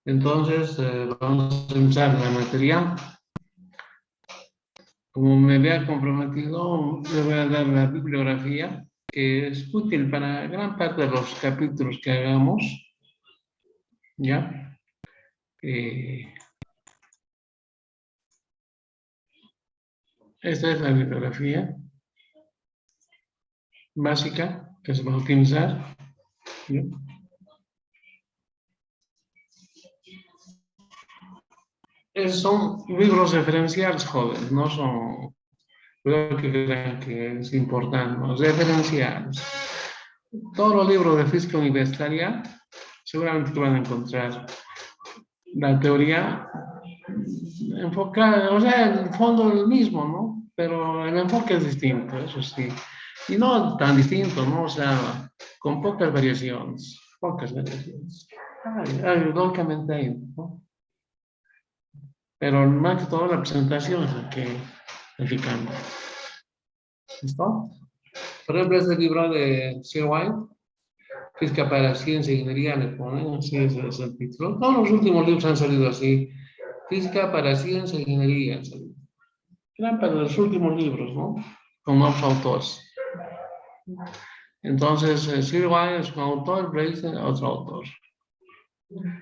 Entonces, vamos a empezar la materia. Como me había comprometido, le voy a dar la bibliografía, que es útil para gran parte de los capítulos que hagamos. ¿Ya? Esta es la bibliografía básica que se va a utilizar. ¿Ya? Son libros referenciales, jóvenes, no son, creo que crean que es importante, ¿no? Referenciales. Todos los libros de física universitaria seguramente que van a encontrar la teoría enfocada, o sea, el fondo es el mismo, ¿no? Pero el enfoque es distinto, eso sí. Y no tan distinto, ¿no? O sea, con pocas variaciones, pocas variaciones. Lógicamente hay, ¿no? Pero más que todo la presentación es la que cambia. ¿Listo? Por ejemplo, este libro de Sir White, Física para Ciencia e Ingeniería, le ponen, así es el título. Todos los últimos libros han salido así. Física para Ciencia e Ingeniería han salido. Eran para los últimos libros, ¿no? Con nuevos autores. Entonces, Sir White es un autor, Blaise es otro autor.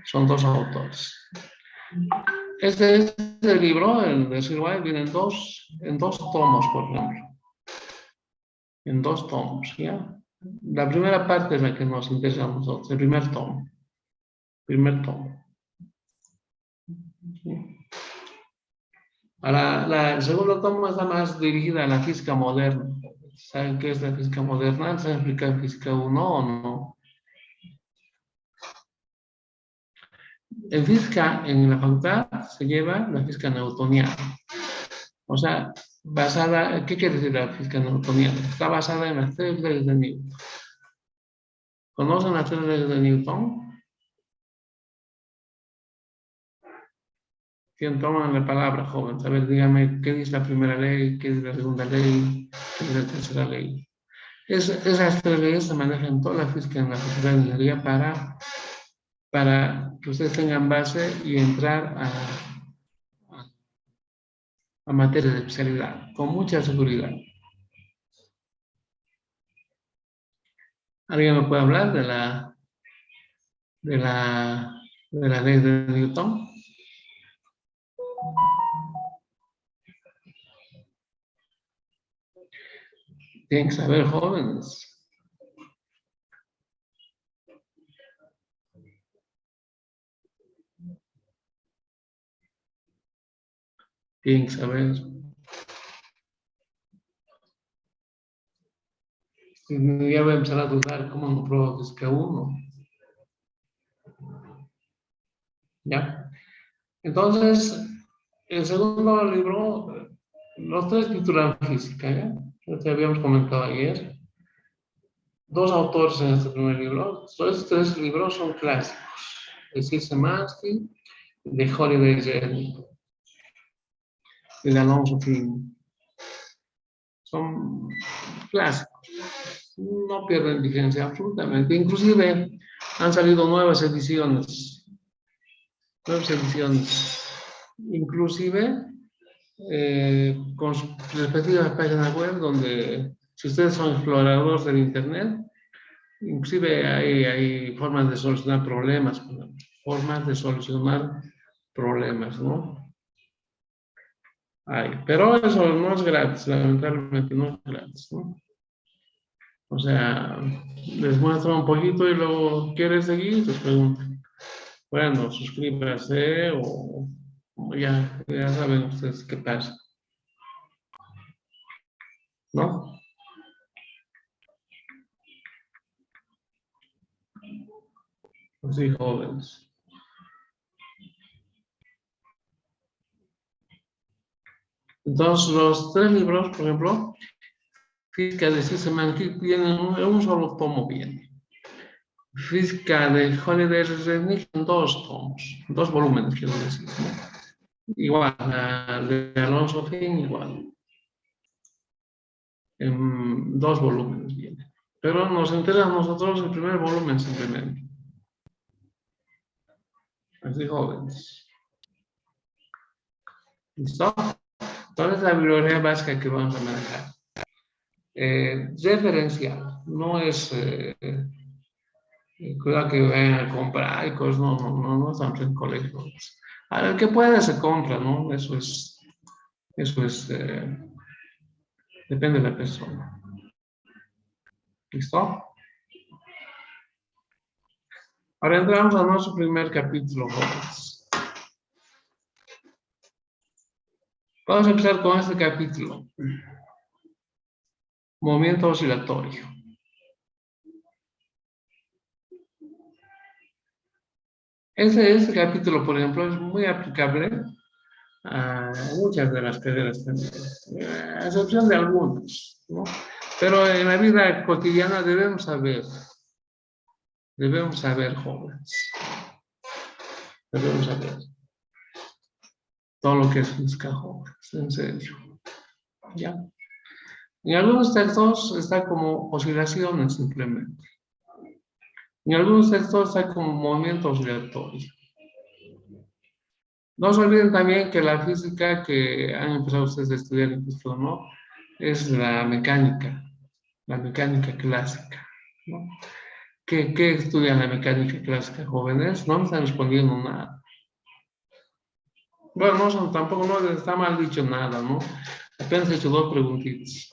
Son dos autores. Este libro, el de Sir White, viene en dos tomos, por ejemplo. En dos tomos, ¿ya? La primera parte es la que nos interesa a nosotros, el primer tomo. Primer tomo. ¿Sí? Ahora, el segundo tomo está más dirigida a la física moderna. ¿Saben qué es la física moderna? ¿Se explica física 1 o no? En física, en la facultad, se lleva la física newtoniana. O sea, basada, ¿qué quiere decir la física newtoniana? Está basada en las tres leyes de Newton. ¿Conocen las tres leyes de Newton? ¿Quién toma la palabra, joven? A ver, dígame, ¿qué dice la primera ley? ¿Qué dice la segunda ley? ¿Qué dice la tercera ley? Esas tres leyes se manejan en toda la física en la facultad de ingeniería para que ustedes tengan base y entrar a materia de especialidad con mucha seguridad. ¿Alguien me puede hablar de la ley de Newton? Tienen que saber, jóvenes. Tienen que saber. Ya voy a empezar a dudar cómo no pruebo física 1. ¿Ya? Entonces, el segundo libro, los tres titulan física, ¿ya? Ya te habíamos comentado ayer. Dos autores en este primer libro. Estos tres libros son clásicos. De Szymanski, de Holiday Jerry y de Alonso King. Son clásicos. No pierden vigencia absolutamente. Inclusive han salido nuevas ediciones. Nuevas ediciones. Inclusive con sus respectivas páginas web donde si ustedes son exploradores del internet, inclusive hay formas de solucionar problemas, formas de solucionar problemas, ¿no? Pero eso no es gratis, lamentablemente no es gratis, ¿no? O sea, les muestro un poquito y luego quieren seguir, les preguntan. Bueno, suscríbanse o ya saben ustedes qué pasa, ¿no? Así jóvenes. Entonces, los tres libros, por ejemplo, Física de Szymanski tienen un solo tomo bien. Física de Holiday Resnick en dos tomos, dos volúmenes, quiero decir, ¿no? Igual, de Alonso Fin, igual. En dos volúmenes viene. Pero nos interesa a nosotros el primer volumen simplemente. Así jóvenes. ¿Listo? Entonces la bibliografía básica que vamos a manejar. Referencial, no es cuidado que vayan a comprar y cosas, no estamos en colegios. A ver, que puede se compra, ¿no? Eso es, depende de la persona. ¿Listo? Ahora entramos a nuestro primer capítulo, jóvenes. Vamos a empezar con este capítulo. Movimiento oscilatorio. Este capítulo, por ejemplo, es muy aplicable a muchas de las carreras también, a excepción de algunas, ¿no? Pero en la vida cotidiana debemos saber, jóvenes, debemos saber todo lo que es física, jóvenes, en serio, ¿ya? En algunos textos está como oscilaciones simplemente. En algunos textos está como movimiento oscilatorio. No se olviden también que la física que han empezado ustedes a estudiar en esto, ¿no? Es la mecánica clásica, ¿no? ¿Qué estudian la mecánica clásica, jóvenes? No me están respondiendo nada. Bueno, no son, tampoco no está mal dicho nada, ¿no? Apenas he hecho dos preguntitas.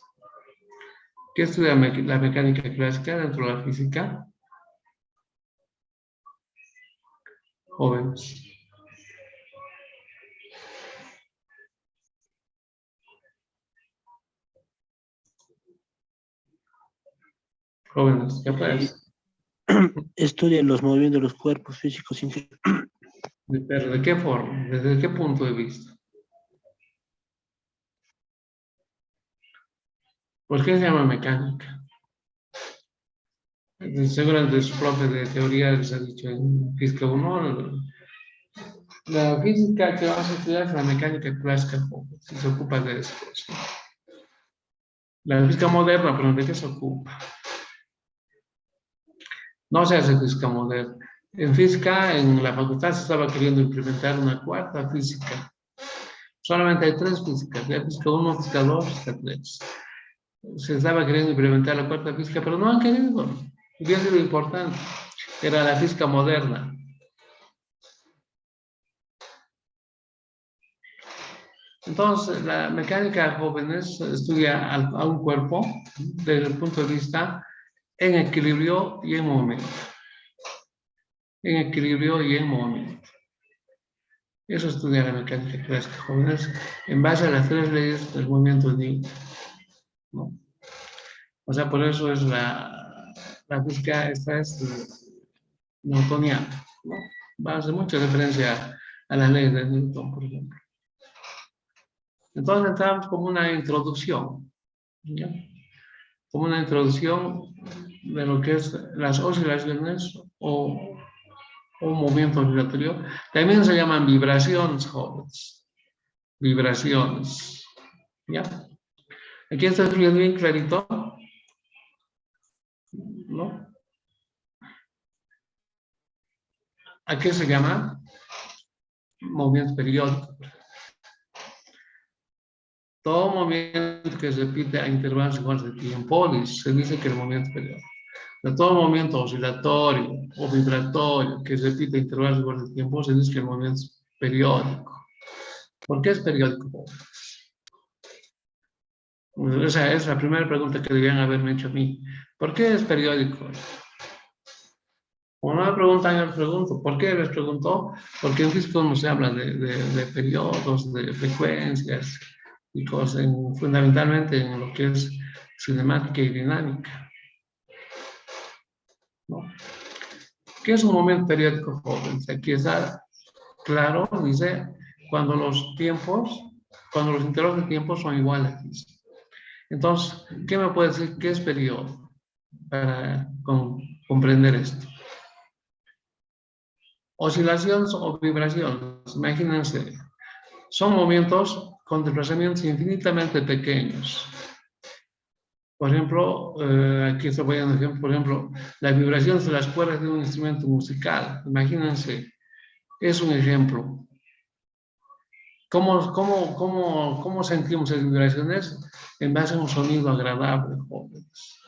¿Qué estudia la mecánica clásica dentro de la física? Jóvenes. Jóvenes, ¿qué parece? Estudia los movimientos de los cuerpos físicos. ¿Pero de qué forma? ¿Desde qué punto de vista? ¿Por qué se llama mecánica? Seguramente su profe de teoría les ha dicho en Física 1, la física que vamos a estudiar es la mecánica clásica, si se ocupa de eso. ¿Sí? La física moderna, pero ¿de qué se ocupa? No se hace física moderna. En física, en la facultad se estaba queriendo implementar una cuarta física. Solamente hay tres físicas, la física 1, física 2, física 3. Se estaba queriendo implementar la cuarta física, pero no han querido. Hubiera sido importante. Era la física moderna. Entonces, la mecánica jóvenes estudia a un cuerpo desde el punto de vista en equilibrio y en movimiento. En equilibrio y en movimiento. Eso estudia la mecánica clásica jóvenes en base a las tres leyes del movimiento de Newton, ¿no? O sea, por eso es la física, esta es newtoniana, ¿no? Va a hacer mucha referencia a las leyes de Newton, por ejemplo. Entonces entramos como una introducción, ¿ya? Como una introducción de lo que es las oscilaciones o movimiento oscilatorio. También se llaman vibraciones, jóvenes. Vibraciones, ¿ya? Aquí está escribiendo bien clarito, ¿no? ¿A qué se llama? Movimiento periódico. Todo movimiento que se repite a intervalos iguales de tiempo, se dice que el movimiento periódico. De todo movimiento oscilatorio o vibratorio que se repite a intervalos iguales de tiempo, se dice que el movimiento es periódico. ¿Por qué es periódico? Esa es la primera pregunta que debían haberme hecho a mí. ¿Por qué es periódico? Como no me preguntan, yo les pregunto. ¿Por qué les pregunto? Porque en física no se habla de periodos, de frecuencias y cosas, fundamentalmente en lo que es cinemática y dinámica, ¿no? ¿Qué es un momento periódico, jóvenes? Aquí está claro, dice, cuando los intervalos de tiempo son iguales. Entonces, ¿qué me puede decir qué es periodo para comprender esto? Oscilaciones o vibraciones, imagínense, son movimientos con desplazamientos infinitamente pequeños. Por ejemplo, aquí estoy poniendo un ejemplo, por ejemplo, las vibraciones de las cuerdas de un instrumento musical. Imagínense es un ejemplo. ¿Cómo sentimos las vibraciones? En base a un sonido agradable, jóvenes.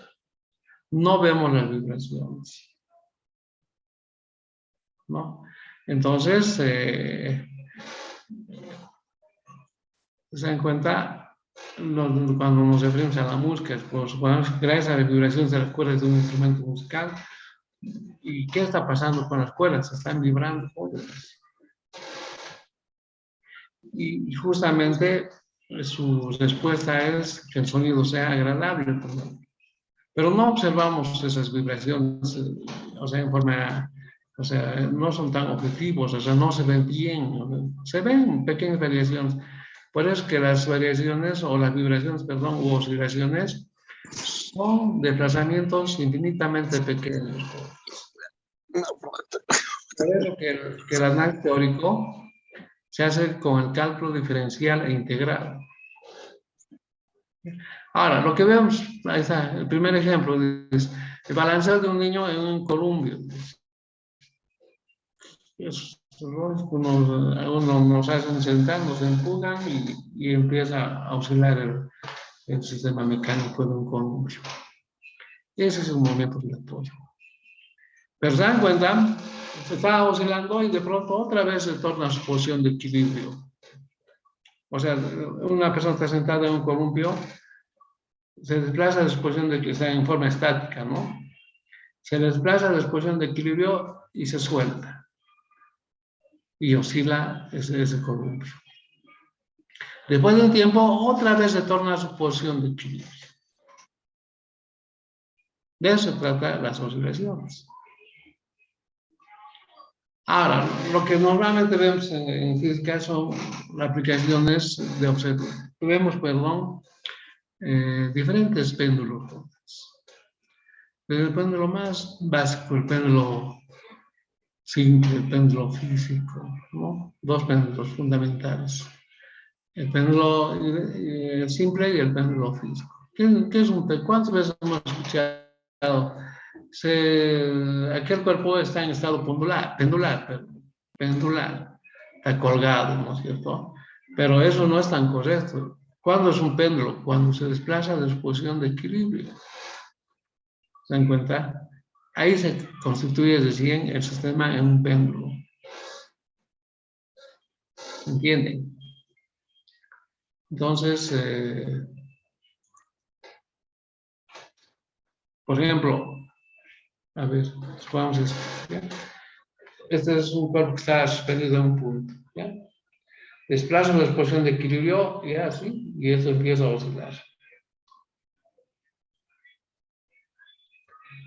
No vemos las vibraciones, ¿no? Entonces, se dan cuenta, cuando nos referimos a la música, pues, gracias a las vibraciones de las cuerdas de un instrumento musical. ¿Y qué está pasando con las cuerdas? Se están vibrando, jóvenes. Y justamente su respuesta es que el sonido sea agradable, pero no observamos esas vibraciones, o sea, en forma, o sea, no son tan objetivos, o sea, no se ven bien, se ven pequeñas variaciones. Por eso que las variaciones, o las vibraciones, perdón, u oscilaciones, son desplazamientos infinitamente pequeños. Por eso que el análisis teórico se hace con el cálculo diferencial e integral. Ahora, lo que vemos, ahí está, el primer ejemplo, es el balanceo de un niño en un columpio. Uno nos hacen sentar, nos empujan y empieza a oscilar el sistema mecánico de un columpio. Ese es un movimiento oscilatorio. Pero se dan cuenta, se está oscilando y de pronto otra vez se torna a su posición de equilibrio. O sea, una persona está sentada en un columpio, se desplaza de su posición de que está en forma estática, ¿no? Se desplaza de su posición de equilibrio y se suelta. Y oscila ese columpio. Después de un tiempo, otra vez se torna a su posición de equilibrio. De eso se trata las oscilaciones. Ahora, lo que normalmente vemos en física son aplicaciones de observación. Vemos, diferentes péndulos. Desde el péndulo más básico, el péndulo simple, el péndulo físico, ¿no? Dos péndulos fundamentales. El péndulo simple y el péndulo físico. ¿Qué es un péndulo? ¿Cuántas veces hemos escuchado? Aquel cuerpo está en estado pendular, está colgado, ¿no es cierto? Pero eso no es tan correcto. ¿Cuándo es un péndulo? Cuando se desplaza de su posición de equilibrio. ¿Se dan cuenta? Ahí se constituye recién el sistema en un péndulo. ¿Entienden? Entonces, por ejemplo, a ver, vamos a explicar. Este es un cuerpo que está suspendido en un punto, ¿ya? Desplaza la posición de equilibrio, ya así, y esto empieza a oscilar.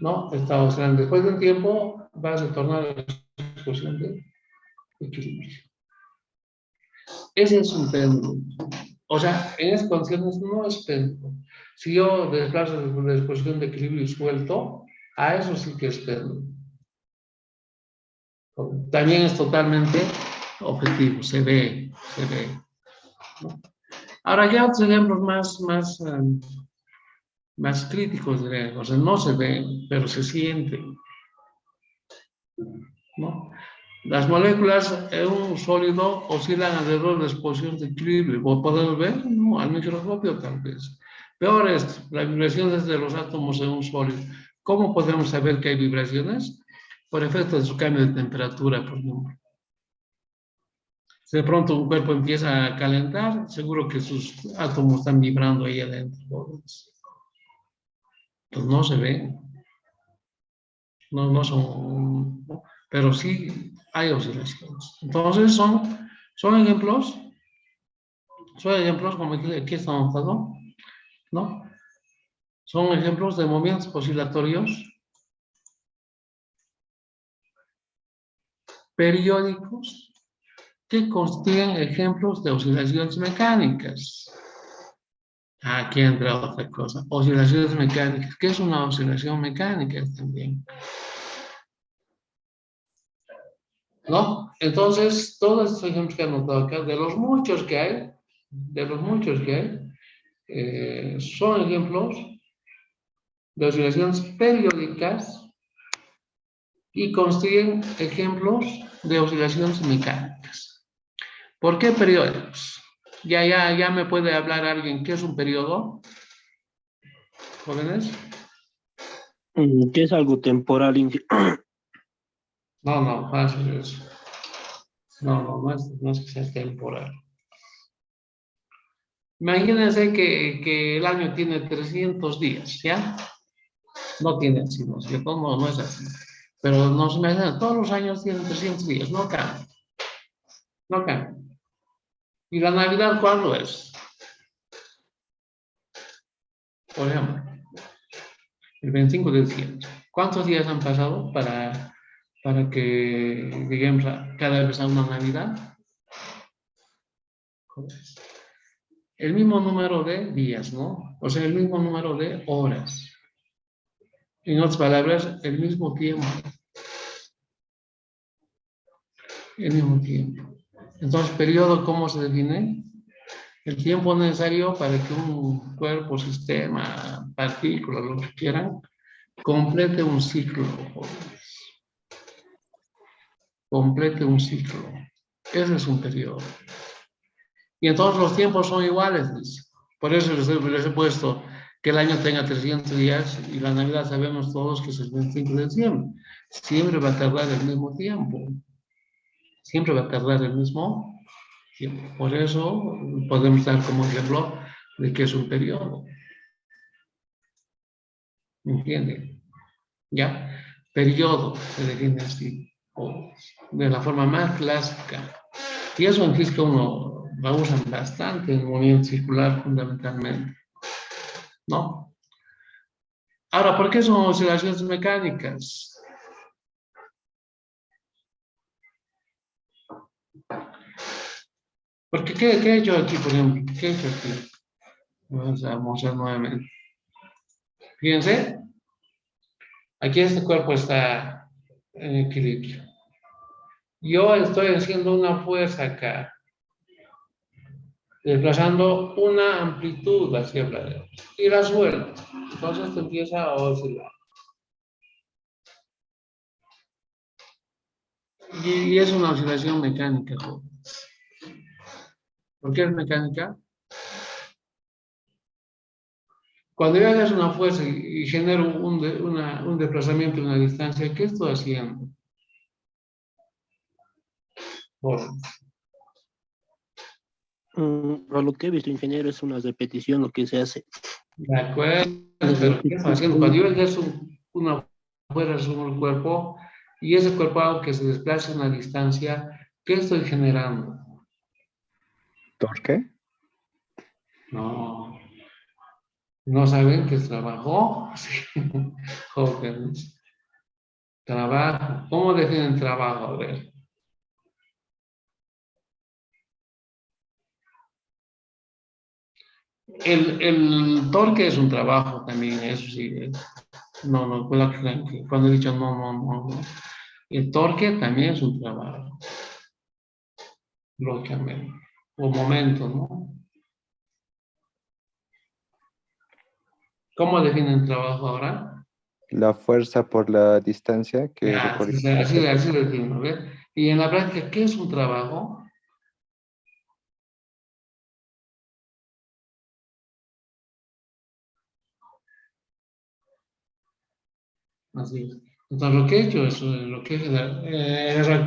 ¿No? Está oscilando. Después de un tiempo, va a retornar a la posición de equilibrio. Ese es un péndulo. O sea, en esas condiciones no es péndulo. Si yo desplazo la posición de equilibrio y suelto, a eso sí que es péndulo. También es totalmente objetivo, se ve. ¿No? Ahora ya otros ejemplos más críticos, o sea, no se ven, pero se sienten, ¿no? Las moléculas en un sólido oscilan alrededor de las posiciones de equilibrio. ¿Vos podés ver? No, al microscopio tal vez. Peor esto, las vibraciones de los átomos en un sólido. ¿Cómo podemos saber que hay vibraciones? Por efecto de su cambio de temperatura, por ejemplo. Si de pronto un cuerpo empieza a calentar, seguro que sus átomos están vibrando ahí adentro. Pues no se ven. No son, pero sí hay oscilaciones. Entonces son ejemplos como aquí estamos dando, ¿no? Son ejemplos de movimientos oscilatorios periódicos que constituyen ejemplos de oscilaciones mecánicas. Aquí entra otra cosa, oscilaciones mecánicas. ¿Qué es una oscilación mecánica también? ¿No? Entonces, todos estos ejemplos que han notado acá, de los muchos que hay, son ejemplos de oscilaciones periódicas y construyen ejemplos de oscilaciones mecánicas. ¿Por qué periodos? Ya me puede hablar alguien qué es un periodo, jóvenes. Que es algo temporal. No, fácil eso. No es que sea temporal. Imagínense que el año tiene 300 días, ¿ya? No tiene así, ¿no es cierto? No es así. Pero nos imaginamos, todos los años tienen 300 días, no cambia. No cambia. ¿Y la Navidad cuándo es? Por ejemplo, el 25 de diciembre. ¿Cuántos días han pasado para que lleguemos cada vez a una Navidad? El mismo número de días, ¿no? O sea, el mismo número de horas. En otras palabras, el mismo tiempo. El mismo tiempo. Entonces, periodo, ¿cómo se define? El tiempo necesario para que un cuerpo, sistema, partícula, lo que quieran, complete un ciclo. Complete un ciclo. Ese es un periodo. Y entonces los tiempos son iguales, dice. Por eso les he puesto que el año tenga 300 días y la Navidad sabemos todos que es el 25 de diciembre. Siempre va a tardar el mismo tiempo. Siempre va a tardar el mismo tiempo. Por eso podemos dar como ejemplo de que es un periodo. ¿Me entienden? ¿Ya? Periodo se define así, o de la forma más clásica. Y eso en física uno la usan bastante en el movimiento circular fundamentalmente, ¿no? Ahora, ¿por qué son oscilaciones mecánicas? Porque, ¿qué he hecho aquí, por ejemplo? ¿Qué he hecho aquí? Vamos a mostrar nuevamente. Fíjense, aquí este cuerpo está en equilibrio. Yo estoy haciendo una fuerza acá, desplazando una amplitud hacia la derecha. Y la suelto. Entonces esto empieza a oscilar. Y es una oscilación mecánica, jóvenes. ¿Por qué es mecánica? Cuando yo hago una fuerza y genero un desplazamiento en una distancia, ¿qué estoy haciendo? Jóvenes. A lo que he visto, ingeniero, es una repetición lo que se hace. De acuerdo, pero ¿qué estoy haciendo? Cuando yo ejerzo una fuerza sobre el cuerpo y ese cuerpo hago que se desplace a una distancia, ¿qué estoy generando? ¿Torque? No. ¿No saben que es trabajo? Sí. Jóvenes. Trabajo. ¿Cómo definen trabajo? A ver. El torque es un trabajo también, eso sí. No, cuando he dicho no. El torque también es un trabajo, lógicamente. O momento, ¿no? ¿Cómo definen trabajo ahora? La fuerza por la distancia que Ya, recorrió. así defino, ¿ves? Y en la práctica, ¿qué es un trabajo? Así es. Entonces, lo que he hecho es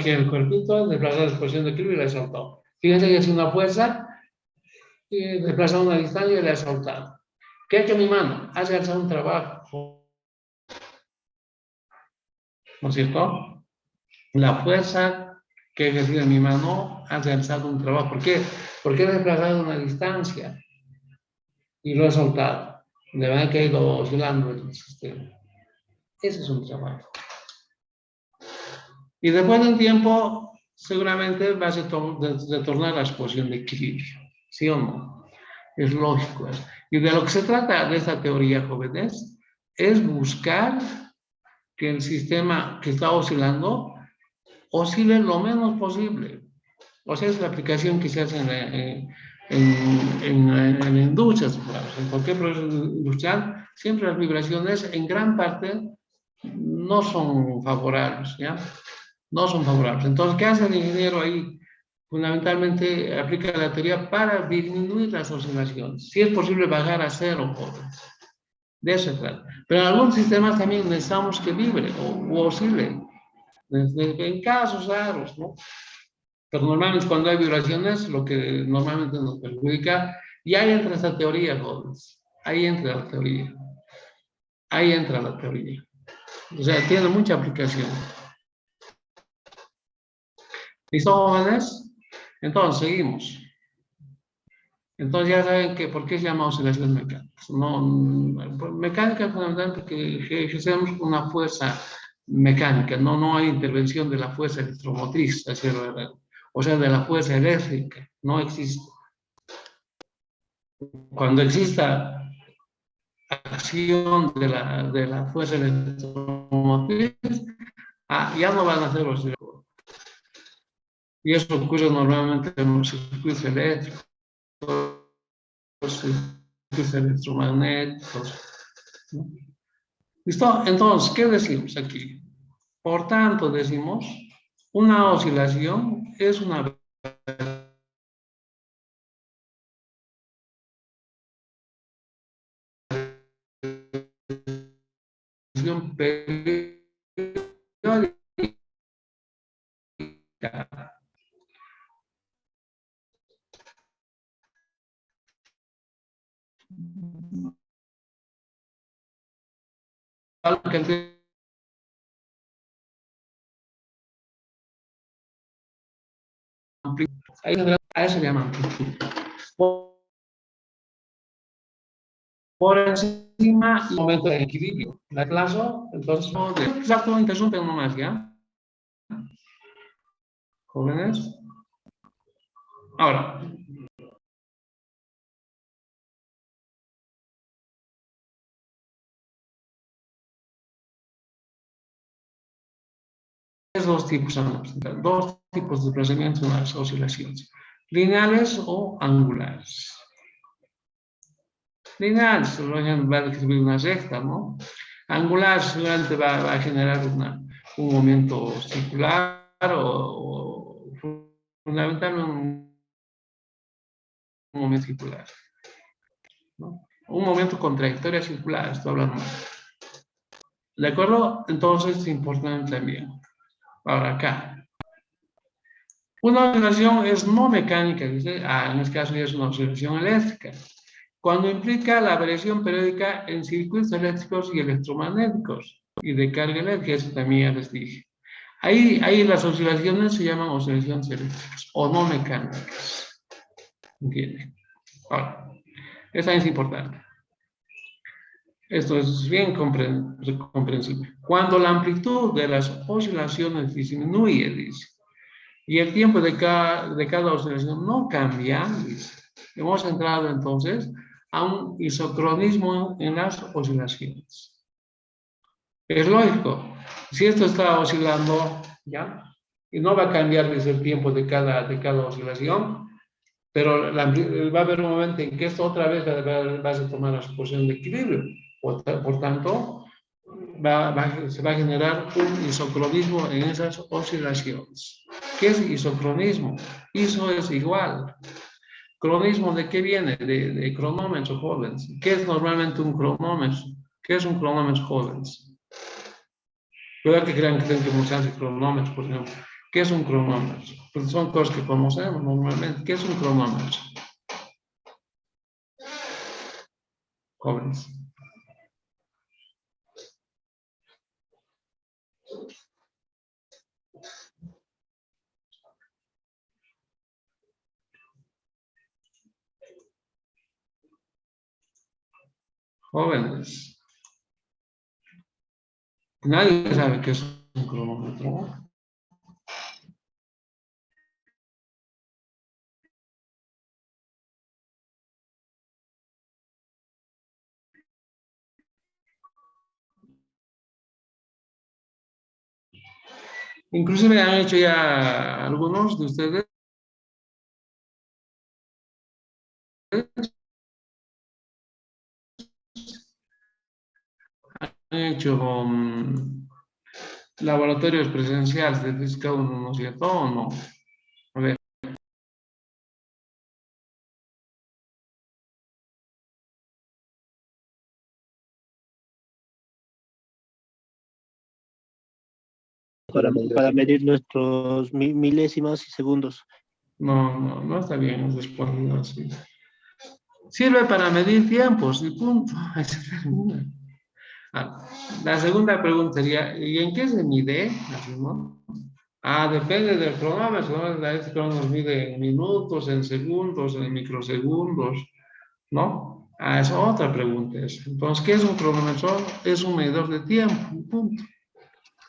que el cuerpito desplaza la posición de equilibrio y la he soltado. Fíjense que es una fuerza y desplaza una distancia y la he soltado. ¿Qué ha hecho mi mano? Ha realizado un trabajo, ¿no es cierto? La fuerza que ha ejercido mi mano ha realizado un trabajo. ¿Por qué? Porque he desplazado una distancia y lo he soltado. De verdad que ha ido oscilando el sistema. Ese es un trabajo. Y después de un tiempo, seguramente vas a retornar a la posición de equilibrio. ¿Sí o no? Es lógico eso. Y de lo que se trata de esta teoría, jóvenes, es buscar que el sistema que está oscilando oscile lo menos posible. O sea, es la aplicación que se hace en industrias, en cualquier proceso industrial, siempre las vibraciones en gran parte no son favorables, ¿ya? No son favorables. Entonces, ¿qué hace el ingeniero ahí? Fundamentalmente aplica la teoría para disminuir las oscilaciones. Si es posible bajar a cero, jóvenes. De eso se trata. Pero en algunos sistemas también necesitamos que vibre o oscile. En casos raros, ¿no? Pero normalmente cuando hay vibraciones, lo que normalmente nos perjudica, y ahí entra esa teoría, jóvenes. Ahí entra la teoría. Ahí entra la teoría. O sea, tiene mucha aplicación. ¿Listo, jóvenes? Entonces, seguimos. Entonces ya saben que por qué se llama oscilaciones mecánicas. No, mecánica es fundamentalmente que ejercemos una fuerza mecánica, no hay intervención de la fuerza electromotriz, o sea, de la fuerza eléctrica, no existe. Cuando exista acción de la fuerza electromotriz, ya no van a ser oscilaciones. Y eso ocurre normalmente en los circuitos eléctricos, los circuitos electromagnéticos, ¿no? ¿Listo? Entonces, ¿qué decimos aquí? Por tanto, decimos, una oscilación es una variación periódica. A eso se llama amplitud. Por encima, momento de equilibrio. La plazo, entonces, exacto, interrumpen nomás, ¿ya? Jóvenes. Ahora, dos tipos de desplazamiento en las oscilaciones, lineales o angulares. Lineales, seguramente va a describir una recta, ¿no? Angular seguramente va a generar un momento circular o fundamentalmente un momento circular, ¿no? Un momento con trayectoria circular, estoy hablando. ¿De acuerdo? Entonces es importante también. Ahora acá. Una oscilación es no mecánica, dice, en este caso ya es una oscilación eléctrica, cuando implica la variación periódica en circuitos eléctricos y electromagnéticos y de carga eléctrica, eso también ya les dije. Ahí las oscilaciones se llaman oscilaciones eléctricas o no mecánicas. ¿Entienden? Ahora, esa es importante. Esto es bien comprensible. Cuando la amplitud de las oscilaciones disminuye, dice, y el tiempo de cada oscilación no cambia, dice, hemos entrado entonces a un isocronismo en las oscilaciones. Es lógico, si esto está oscilando, ¿ya? Y no va a cambiar desde el tiempo de cada oscilación, pero va a haber un momento en que esto otra vez va a tomar su posición de equilibrio. Por tanto, se va a generar un isocronismo en esas oscilaciones. ¿Qué es isocronismo? Iso es igual. ¿Cronismo de qué viene? De cronómetro, jóvenes. ¿Qué es normalmente un cronómetro? ¿Qué es un cronómetro, jóvenes? Cuidado que crean que muchos hacen cronómetros, por ejemplo. ¿Qué es un cronómetro? Pues son cosas que conocemos normalmente. ¿Qué es un cronómetro? Jóvenes. Jóvenes. Nadie sabe qué es un cronómetro. Inclusive han hecho ya algunos de ustedes hecho laboratorios presenciales de física 1, ¿no es cierto? ¿O no? A ver. Para medir nuestros milésimas y segundos. No está bien respondido así. Sirve para medir tiempos y punto. Ahí se termina. La segunda pregunta sería, ¿y en qué se mide? Así, ¿no? Depende del cronómetro, ¿no? Este cronómetro mide en minutos, en segundos, en microsegundos, ¿no? Es otra pregunta eso. Entonces, ¿qué es un cronómetro? Es un medidor de tiempo, punto.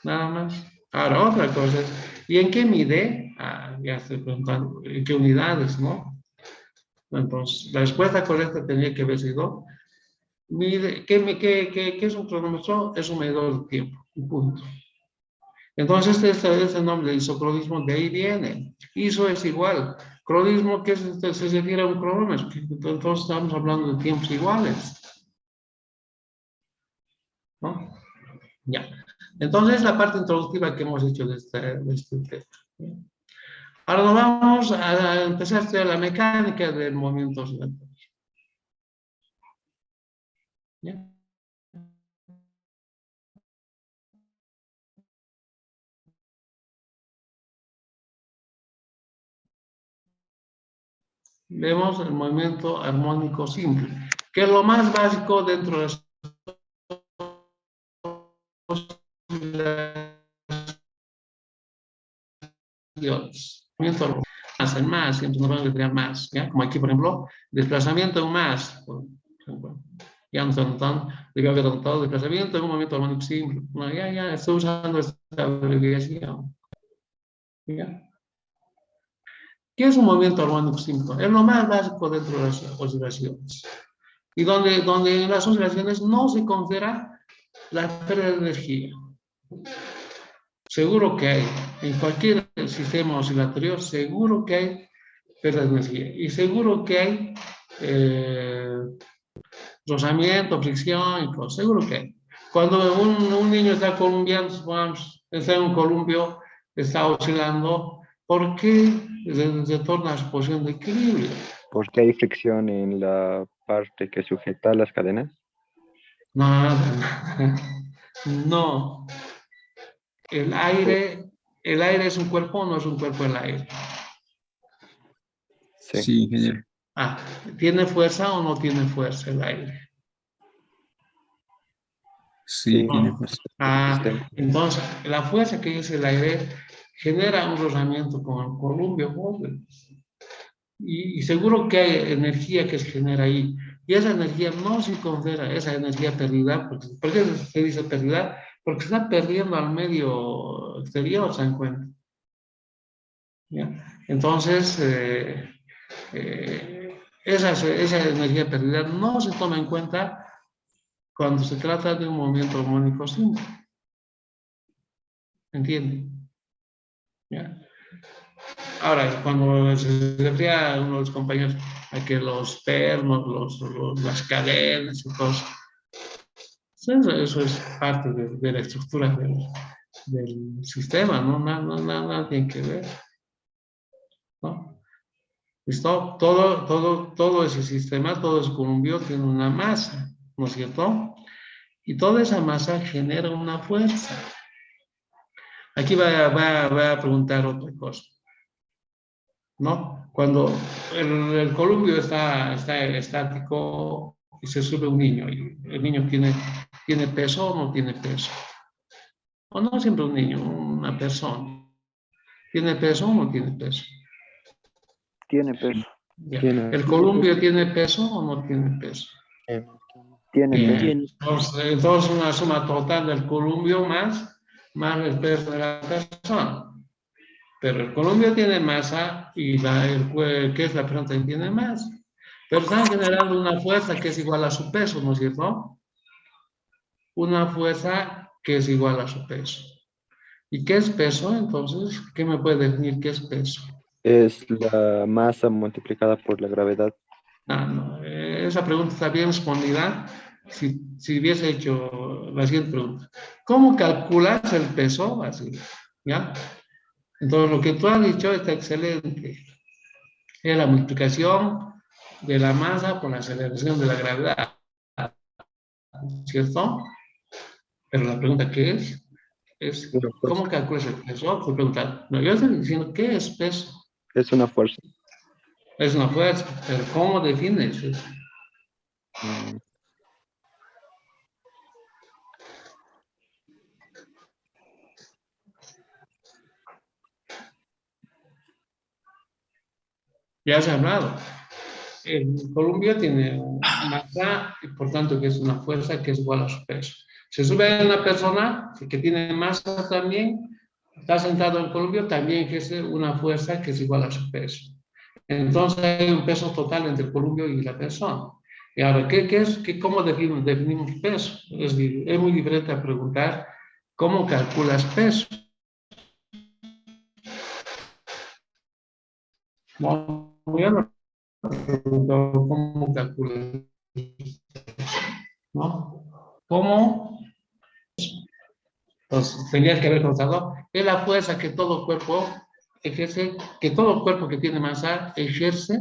Nada más. Ahora, otra cosa es, ¿y en qué mide? Ya estoy preguntando, ¿en qué unidades, no? Entonces, la respuesta correcta tendría que haber sido, mide, ¿qué es un cronómetro? Es un medidor de tiempo, punto. Entonces, este nombre de isocronismo de ahí viene. ISO es igual. Cronismo, que se refiere a un cronómetro. Entonces, estamos hablando de tiempos iguales, ¿no? Ya. Entonces, la parte introductiva que hemos hecho de este tema. Ahora nos vamos a empezar a estudiar la mecánica del movimiento oscilatorio. ¿Ya? Vemos el movimiento armónico simple, que es lo más básico dentro de las movimiento más, el más, siempre nos vamos a crear más, ¿ya? Como aquí, por ejemplo, desplazamiento en más, por ejemplo. Ya nos han notado, debe haber notado desplazamiento en un movimiento armónico simple. No, ya, estoy usando esta abreviación. ¿Ya? ¿Qué es un movimiento armónico simple? Es lo más básico dentro de las oscilaciones. Y donde en las oscilaciones no se considera la pérdida de energía. Seguro que hay, en cualquier sistema oscilatorio, seguro que hay pérdida de energía. Y seguro que hay rozamiento, fricción y cosas. Seguro que hay. Cuando un niño está columpiando, está en un columpio, está oscilando, ¿por qué retorna a su posición de equilibrio? Porque hay fricción en la parte que sujeta las cadenas. Nada. No. El aire es un cuerpo o no es un cuerpo el aire. Sí. Sí, ingeniero. ¿Tiene fuerza o no tiene fuerza el aire? Sí, Sí. tiene fuerza. Resistente. Entonces, la fuerza que es el aire genera un rozamiento con el columpio. Y seguro que hay energía que se genera ahí. Y esa energía no se considera esa energía perdida. ¿Por qué se dice perdida? Porque se está perdiendo al medio exterior, ¿se dan cuenta? ¿Ya? Entonces, esa energía perdida no se toma en cuenta cuando se trata de un movimiento armónico simple. ¿Entienden? ¿Ya? Ahora, cuando se refería a uno de los compañeros a que los termos, las cadenas y cosas, eso es parte de la estructura del sistema, ¿no? Nada tiene que ver, ¿no? ¿Listo? Todo ese sistema, todo ese columpio tiene una masa, ¿no es cierto? Y toda esa masa genera una fuerza. Aquí voy a preguntar otra cosa, ¿no? Cuando el columpio está estático y se sube un niño, y el niño tiene peso o no tiene peso. O no siempre un niño, una persona. ¿Tiene peso o no tiene peso? Tiene peso. Ya. Tiene, ¿El columpio tiene peso o no tiene peso? Tiene Bien. peso. Tiene. Entonces una suma total del columpio más el peso de la persona. Pero el columpio tiene masa y que es la persona también tiene masa. Pero están generando una fuerza que es igual a su peso, ¿no es cierto? Una fuerza que es igual a su peso. ¿Y qué es peso? Entonces, ¿qué me puede definir qué es peso? es la masa multiplicada por la gravedad. No, esa pregunta está bien respondida si hubiese hecho la siguiente pregunta. ¿Cómo calculas el peso? Así, ¿ya? Entonces, lo que tú has dicho está excelente. Es la multiplicación de la masa por la aceleración de la gravedad, ¿cierto? Pero la pregunta que es Una fuerza. ¿cómo calculas el peso? Fue preguntar. No, yo estoy diciendo, ¿qué es peso? Es una fuerza. Es una fuerza, pero ¿cómo defines eso? Mm, Ya se ha hablado. El columpio tiene masa, y por tanto que es una fuerza que es igual a su peso. Se sube una persona que tiene masa también, está sentado en el columpio, también ejerce una fuerza que es igual a su peso. Entonces hay un peso total entre el columpio y la persona. Y ahora, ¿cómo definimos peso? Es muy diferente a preguntar cómo calculas peso. No, yo no pregunto cómo calculas, ¿no? ¿Cómo? Pues tendrías que haber contado, es la fuerza que todo cuerpo ejerce, que todo cuerpo que tiene masa ejerce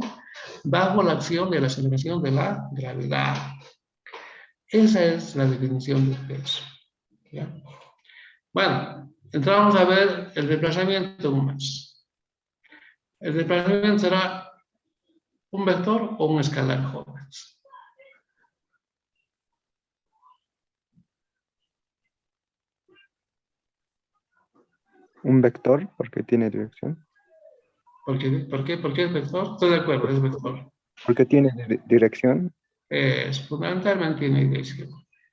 bajo la acción de la aceleración de la gravedad. Esa es la definición del peso. ¿Ya? Bueno, entramos a ver el desplazamiento más. El desplazamiento será un vector o un escalar, jóvenes. un vector, porque tiene dirección. ¿Por qué es vector? Estoy de acuerdo, es vector. Porque tiene dirección. Es fundamentalmente una dirección,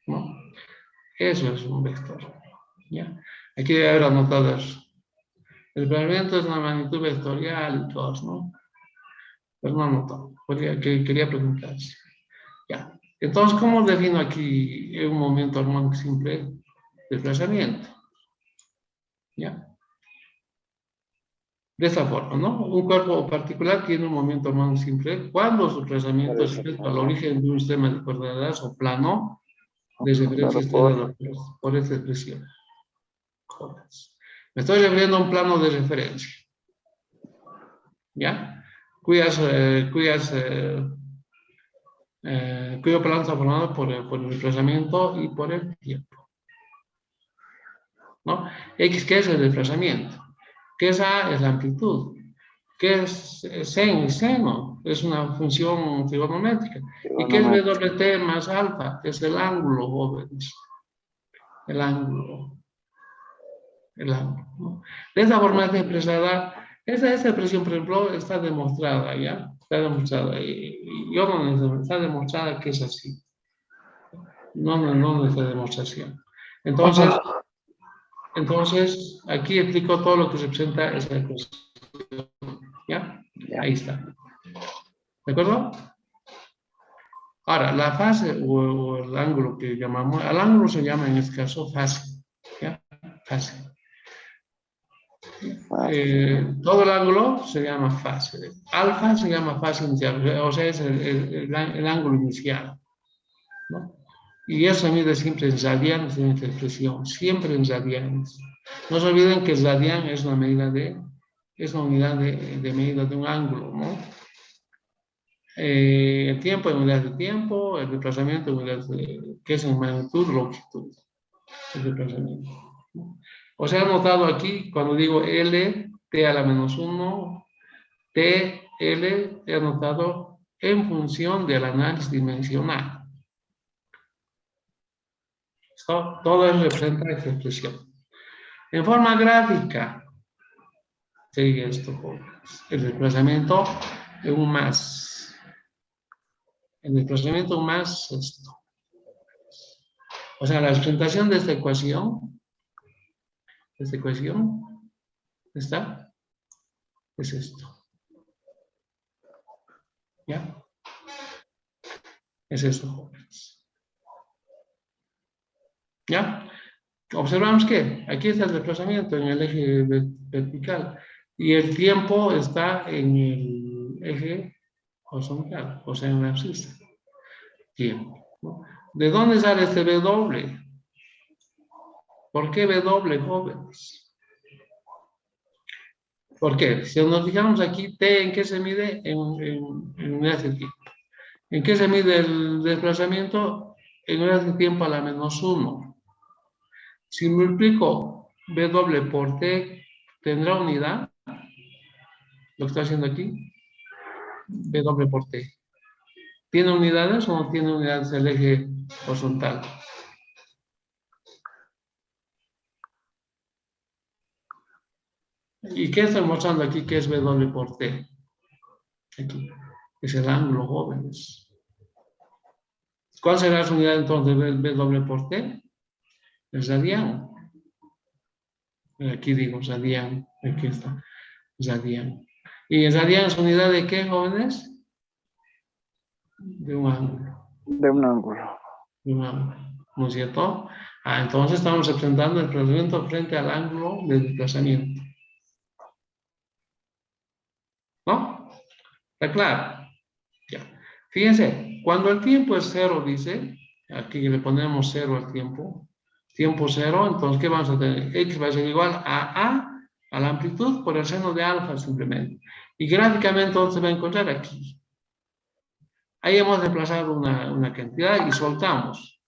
¿no? Eso es un vector. ¿Ya? Aquí debe haber anotado eso. El desplazamiento es una magnitud vectorial y todo, ¿no? Pero no anotado. Quería preguntarse. Ya. Entonces, ¿cómo defino aquí un momento armónico simple? Desplazamiento. ¿Ya? De esta forma, ¿no? Un cuerpo particular tiene un momento armónico simple cuando su desplazamiento es respecto al origen de un sistema de coordenadas o plano de referencia Dado está por dado por esta expresión. Me estoy refiriendo a un plano de referencia, ¿ya? Cuyo plano está formado por el desplazamiento y por el tiempo, ¿no? X, ¿qué es el desplazamiento? ¿Qué es A? Es la amplitud. ¿Qué es sen? Seno. Es una función trigonométrica. ¿Y qué es trigonometría. WT más alfa? Es el ángulo, jóvenes. El ángulo. El ángulo, ¿no? De esa forma es expresada, esa expresión, por ejemplo, está demostrada, ¿ya? Está demostrada. Y yo no necesito, está demostrada que es así. No necesita demostración. Entonces, aquí explico todo lo que representa esa expresión, ¿ya? Ya. Ahí está. ¿De acuerdo? Ahora, la fase o el ángulo que llamamos, al ángulo se llama en este caso fase, ¿ya? Fase. Todo el ángulo se llama fase. Alfa se llama fase inicial, o sea, es el ángulo inicial, ¿no? Y eso se mide siempre en radianes en esta expresión, siempre en radianes. No se olviden que el radian es una medida es una unidad de medida de un ángulo, ¿no? El tiempo en unidades de tiempo, el desplazamiento en unidades que es en magnitud, longitud, el desplazamiento, ¿no? O sea, he notado aquí, cuando digo L, T a la menos 1, T, L, he anotado en función del análisis dimensional. Todo eso representa esta expresión. En forma gráfica, sigue esto, jóvenes. El desplazamiento en un más. El desplazamiento en un más, esto. O sea, la representación de esta ecuación, ¿está? Es esto. ¿Ya? Es esto, jóvenes. ¿Ya? Observamos que aquí está el desplazamiento en el eje vertical y el tiempo está en el eje horizontal, o sea, en la abscisa. Tiempo, ¿no? ¿De dónde sale este W? ¿Por qué W, jóvenes? ¿Por qué? Si nos fijamos aquí, T, ¿en qué se mide? En unidades de tiempo. ¿En qué se mide el desplazamiento? En unidades de tiempo a la menos 1. Si multiplico W por T, ¿tendrá unidad? Lo que estoy haciendo aquí. W por T. ¿Tiene unidades o no tiene unidades el eje horizontal? ¿Y qué estoy mostrando aquí que es W por T? Aquí. Es el ángulo, jóvenes. ¿Cuál será su unidad entonces de W por T? Es radiano. Aquí digo radiano. Aquí está. Radiano. ¿Y radiano es unidad de qué, jóvenes? De un ángulo. De un ángulo. De un ángulo. ¿No es cierto? Entonces estamos representando el desplazamiento frente al ángulo de desplazamiento. ¿No? ¿Está claro? Ya. Fíjense, cuando el tiempo es cero, dice, aquí le ponemos cero al tiempo cero, entonces, ¿qué vamos a tener? X va a ser igual a la amplitud por el seno de alfa simplemente. Y gráficamente, ¿dónde se va a encontrar? Aquí. Ahí hemos desplazado una cantidad y soltamos.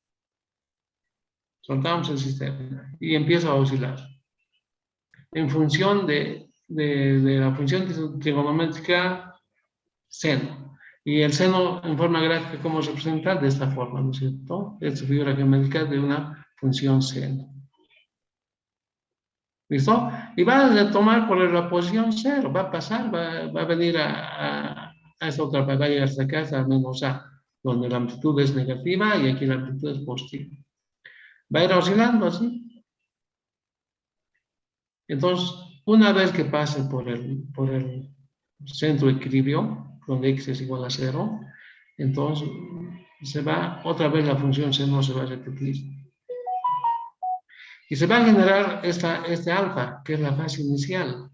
Soltamos el sistema y empieza a oscilar. En función de la función trigonométrica seno. Y el seno en forma gráfica, ¿cómo se presenta? De esta forma, ¿no es cierto? Esta figura geométrica de una función seno. ¿Listo? Y va a tomar por la posición cero, va a pasar, va a venir a esta otra, va a llegar hasta acá, hasta menos A, donde la amplitud es negativa y aquí la amplitud es positiva. Va a ir oscilando así. Entonces, una vez que pase por el centro de equilibrio, donde x es igual a 0, entonces se va, otra vez la función seno se va a repetir. Y se va a generar este alfa, que es la fase inicial.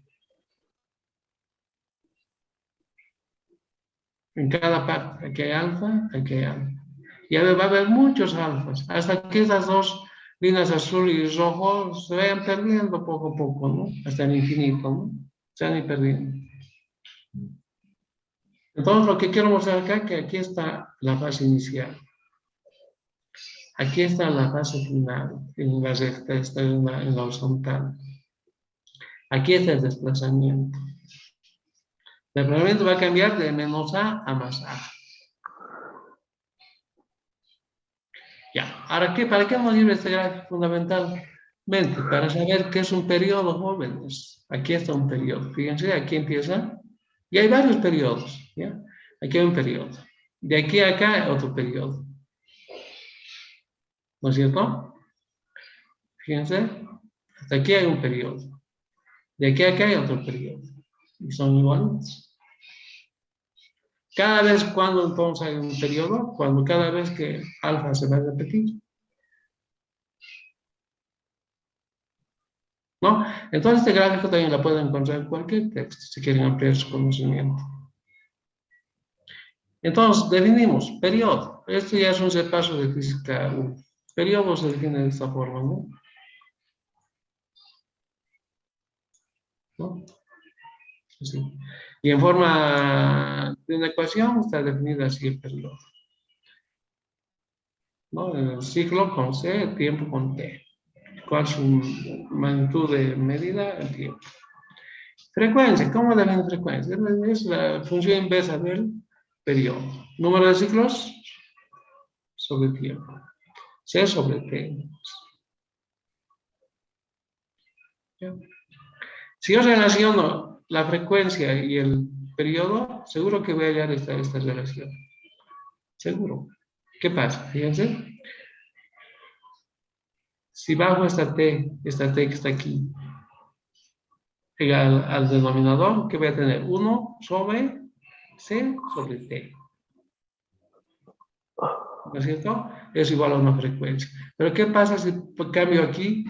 En cada parte, aquí hay alfa, aquí hay alfa. Y va a haber muchos alfas, hasta que esas dos líneas azul y rojo se vayan perdiendo poco a poco, ¿no? Hasta el infinito, ¿no? Se van a ir perdiendo. Entonces, lo que quiero mostrar acá es que aquí está la fase inicial. Aquí está la fase final, en la recta, está en la horizontal. Aquí está el desplazamiento. El desplazamiento va a cambiar de menos A a más A. Ya, ahora, ¿para qué nos sirve este gráfico fundamentalmente? Para saber qué es un periodo, jóvenes. Aquí está un periodo. Fíjense, aquí empieza. Y hay varios periodos. ¿Ya? Aquí hay un periodo. De aquí a acá, otro periodo. ¿No es cierto? Fíjense, hasta aquí hay un periodo. De aquí a acá hay otro periodo. Y son iguales. Cada vez cuando entonces hay un periodo, cuando cada vez que alfa se va a repetir. ¿No? Entonces este gráfico también lo pueden encontrar en cualquier texto, si quieren ampliar su conocimiento. Entonces, definimos periodo. Esto ya es un repaso de física 1. Periodo se define de esta forma, ¿no? ¿No? Así. Y en forma de una ecuación está definida así el periodo. ¿No? El ciclo con C, tiempo con T. ¿Cuál es su magnitud de medida? El tiempo. Frecuencia, ¿cómo define frecuencia? Es la función inversa del periodo. Número de ciclos sobre tiempo. C sobre T. Si yo relaciono la frecuencia y el periodo, seguro que voy a hallar esta relación. Seguro. ¿Qué pasa? Fíjense. Si bajo esta T que está aquí, al denominador, ¿qué voy a tener? 1 sobre C sobre T. ¿No es cierto? Es igual a una frecuencia. Pero ¿qué pasa si cambio aquí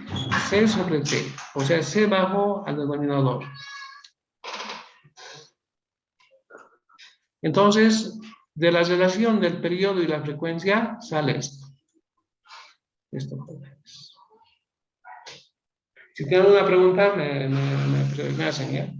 C sobre T? O sea, C bajo al denominador. Entonces, de la relación del periodo y la frecuencia sale esto. Esto pues. Si tienen una pregunta, me hacen, ¿ya?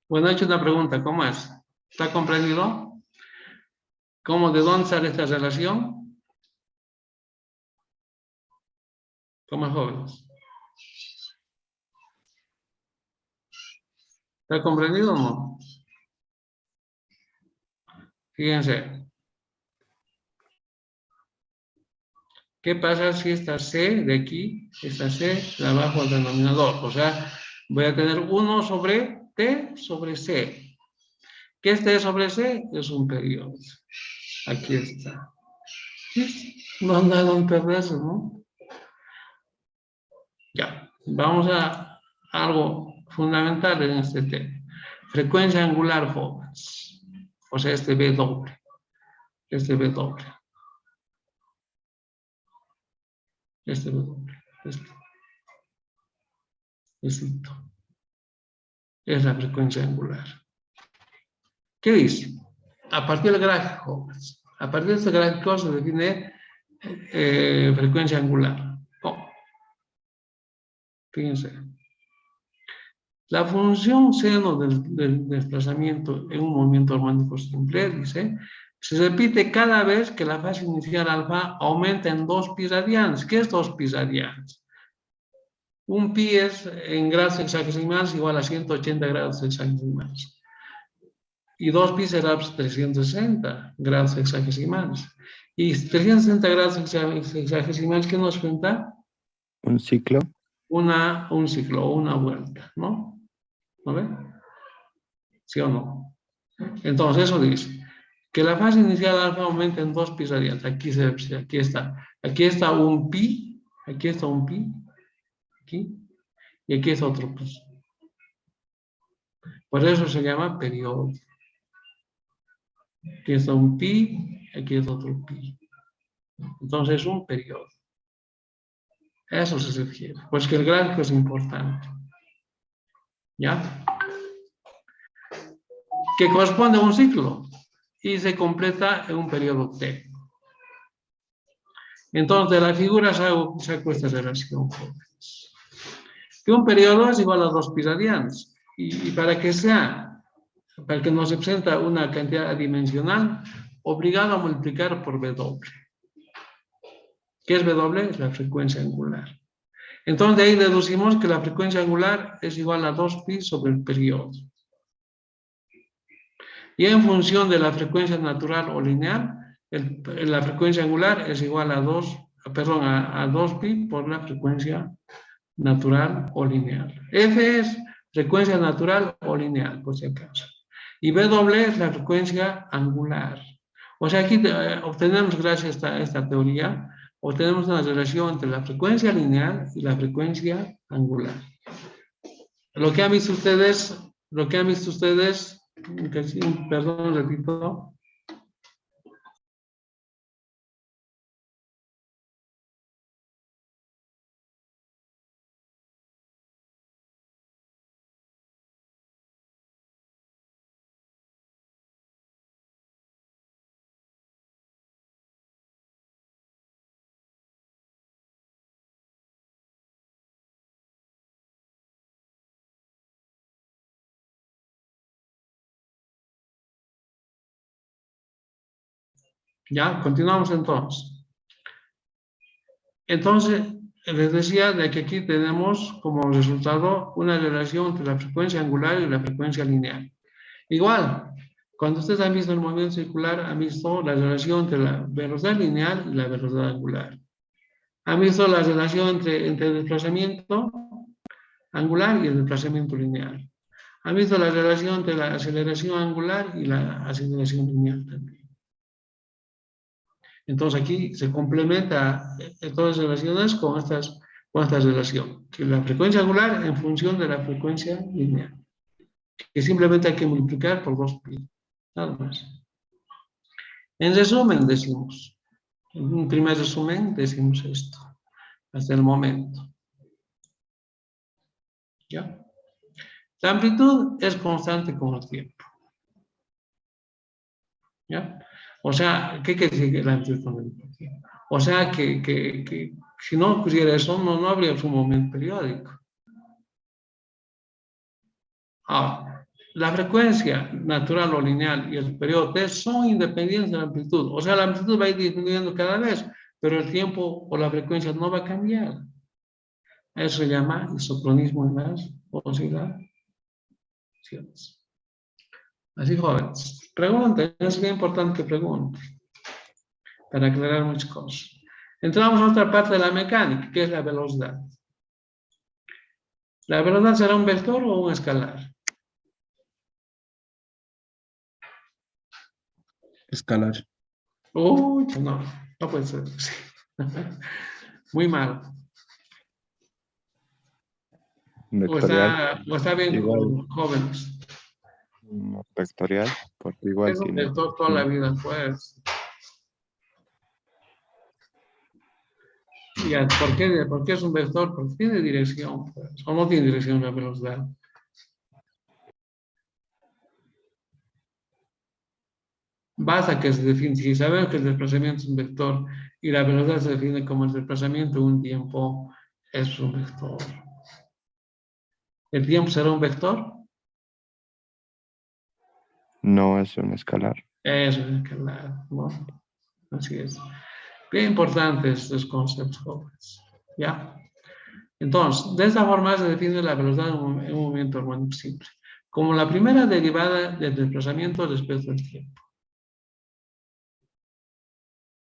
Bueno, he hecho una pregunta, ¿cómo es? ¿Está comprendido? ¿Cómo, de dónde sale esta relación? ¿Cómo es, jóvenes? ¿Está comprendido o no? Fíjense. ¿Qué pasa si esta C de aquí, esta C, la bajo al denominador? O sea, voy a tener 1 sobre T sobre C. ¿Qué es T sobre C? Es un periodo. Aquí está. No andan perderse, ¿no? Ya, vamos a algo fundamental en este tema. Frecuencia angular, jóvenes. O sea, este B doble. Este B doble. Este B doble. Esto. Es la frecuencia angular. ¿Qué dice? A partir del gráfico, jóvenes. A partir de este gráfico se define frecuencia angular. ¿Cómo? Fíjense. La función seno del desplazamiento en un movimiento armónico simple, dice, se repite cada vez que la fase inicial alfa aumenta en 2 pi radianes. ¿Qué es 2 pi radianes? Un pi es en grados hexagesimales igual a 180 grados hexagesimales. Y 2 pi será 360 grados hexagesimales. Y 360 grados hexagesimales, ¿qué nos cuenta? Un ciclo. Un ciclo, una vuelta, ¿no? ¿No ve? ¿Sí o no? Entonces, eso dice que la fase inicial alfa aumenta en 2 pi radianes. Aquí está. Aquí está un pi. Aquí está un pi. Aquí. Y aquí está otro pi. Por eso se llama periodo. Aquí está un pi. Aquí está otro pi. Entonces, es un periodo. A eso se refiere. Pues que el gráfico es importante. ¿Ya? Que corresponde a un ciclo. Y se completa en un periodo T. Entonces, de la figura saco esta relación. Que un periodo es igual a 2 pi radianes. Y para que nos representa una cantidad adimensional, obligado a multiplicar por W. ¿Qué es W? Es la frecuencia angular. Entonces, de ahí deducimos que la frecuencia angular es igual a 2 pi sobre el periodo. Y en función de la frecuencia natural o lineal, la frecuencia angular es igual a 2 pi por la frecuencia natural o lineal. F es frecuencia natural o lineal, por si acaso. Y W es la frecuencia angular. O sea, aquí obtenemos, gracias a esta teoría, obtenemos una relación entre la frecuencia lineal y la frecuencia angular. Lo que han visto ustedes, que sí, perdón, repito. Ya, continuamos entonces. Entonces, les decía de que aquí tenemos como resultado una relación entre la frecuencia angular y la frecuencia lineal. Igual, cuando ustedes han visto el movimiento circular, han visto la relación entre la velocidad lineal y la velocidad angular. Han visto la relación entre el desplazamiento angular y el desplazamiento lineal. Han visto la relación entre la aceleración angular y la aceleración lineal también. Entonces aquí se complementa todas las relaciones con esta relación, que la frecuencia angular en función de la frecuencia lineal, que simplemente hay que multiplicar por 2pi, nada más. En resumen decimos, en un primer resumen decimos esto, hasta el momento. ¿Ya? La amplitud es constante con el tiempo. ¿Ya? O sea, ¿qué quiere decir la amplitud con el tiempo? O sea, que si no ocurriera eso, no habría un momento periódico. Ahora, la frecuencia natural o lineal y el periodo T son independientes de la amplitud. O sea, la amplitud va a ir disminuyendo cada vez, pero el tiempo o la frecuencia no va a cambiar. Eso se llama isocronismo en las oscilaciones. Así, jóvenes. Pregunten, es bien importante que pregunten para aclarar muchas cosas. Entramos a otra parte de la mecánica, que es la velocidad. ¿La velocidad será un vector o un escalar? Escalar. Uy, no puede ser. Muy mal. Vectorial, O está bien, igual, jóvenes. no, vectorial, porque igual Es un tiene vector toda la dirección. vida, pues. Ya, ¿por qué es un vector? Porque tiene dirección, pues. O no tiene dirección la velocidad. Basta que se define, si sabemos que el desplazamiento es un vector y la velocidad se define como el desplazamiento de un tiempo, es un vector. ¿El tiempo será un vector? No es un escalar. Eso es claro, ¿no? Así es. Bien importantes estos conceptos jóvenes. ¿Ya? Entonces, de esta forma se define la velocidad en un movimiento armónico simple, como la primera derivada del desplazamiento respecto al tiempo.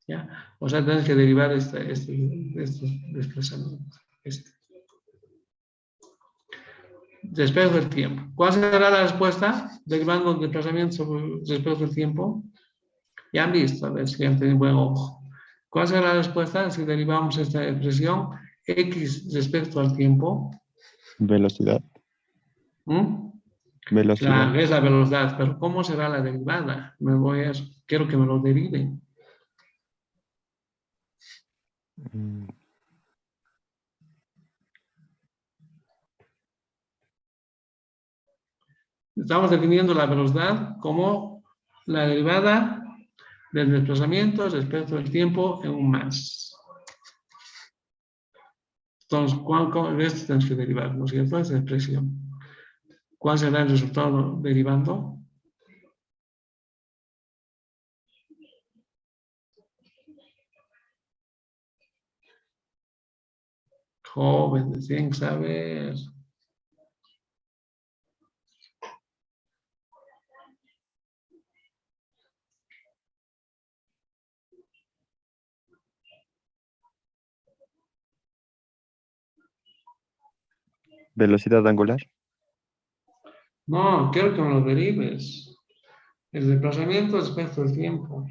¿Ya? O sea, tienes que derivar este desplazamiento. Respecto del tiempo. ¿Cuál será la respuesta? Derivando el desplazamiento respecto del tiempo. Ya han visto, a ver si han tenido buen ojo. ¿Cuál será la respuesta si derivamos esta expresión x respecto al tiempo? Velocidad, ¿Mm? velocidad. Claro, es la velocidad, pero ¿cómo será la derivada? Quiero que me lo deriven. Mm, Estamos definiendo la velocidad como la derivada del desplazamiento respecto al tiempo en un más. Entonces, de esto tenemos que derivar, ¿no es cierto? Esa expresión. ¿Cuál será el resultado derivando? Jóvenes, tienen que saber. Velocidad angular, No, quiero que me lo derives. El desplazamiento respecto al tiempo.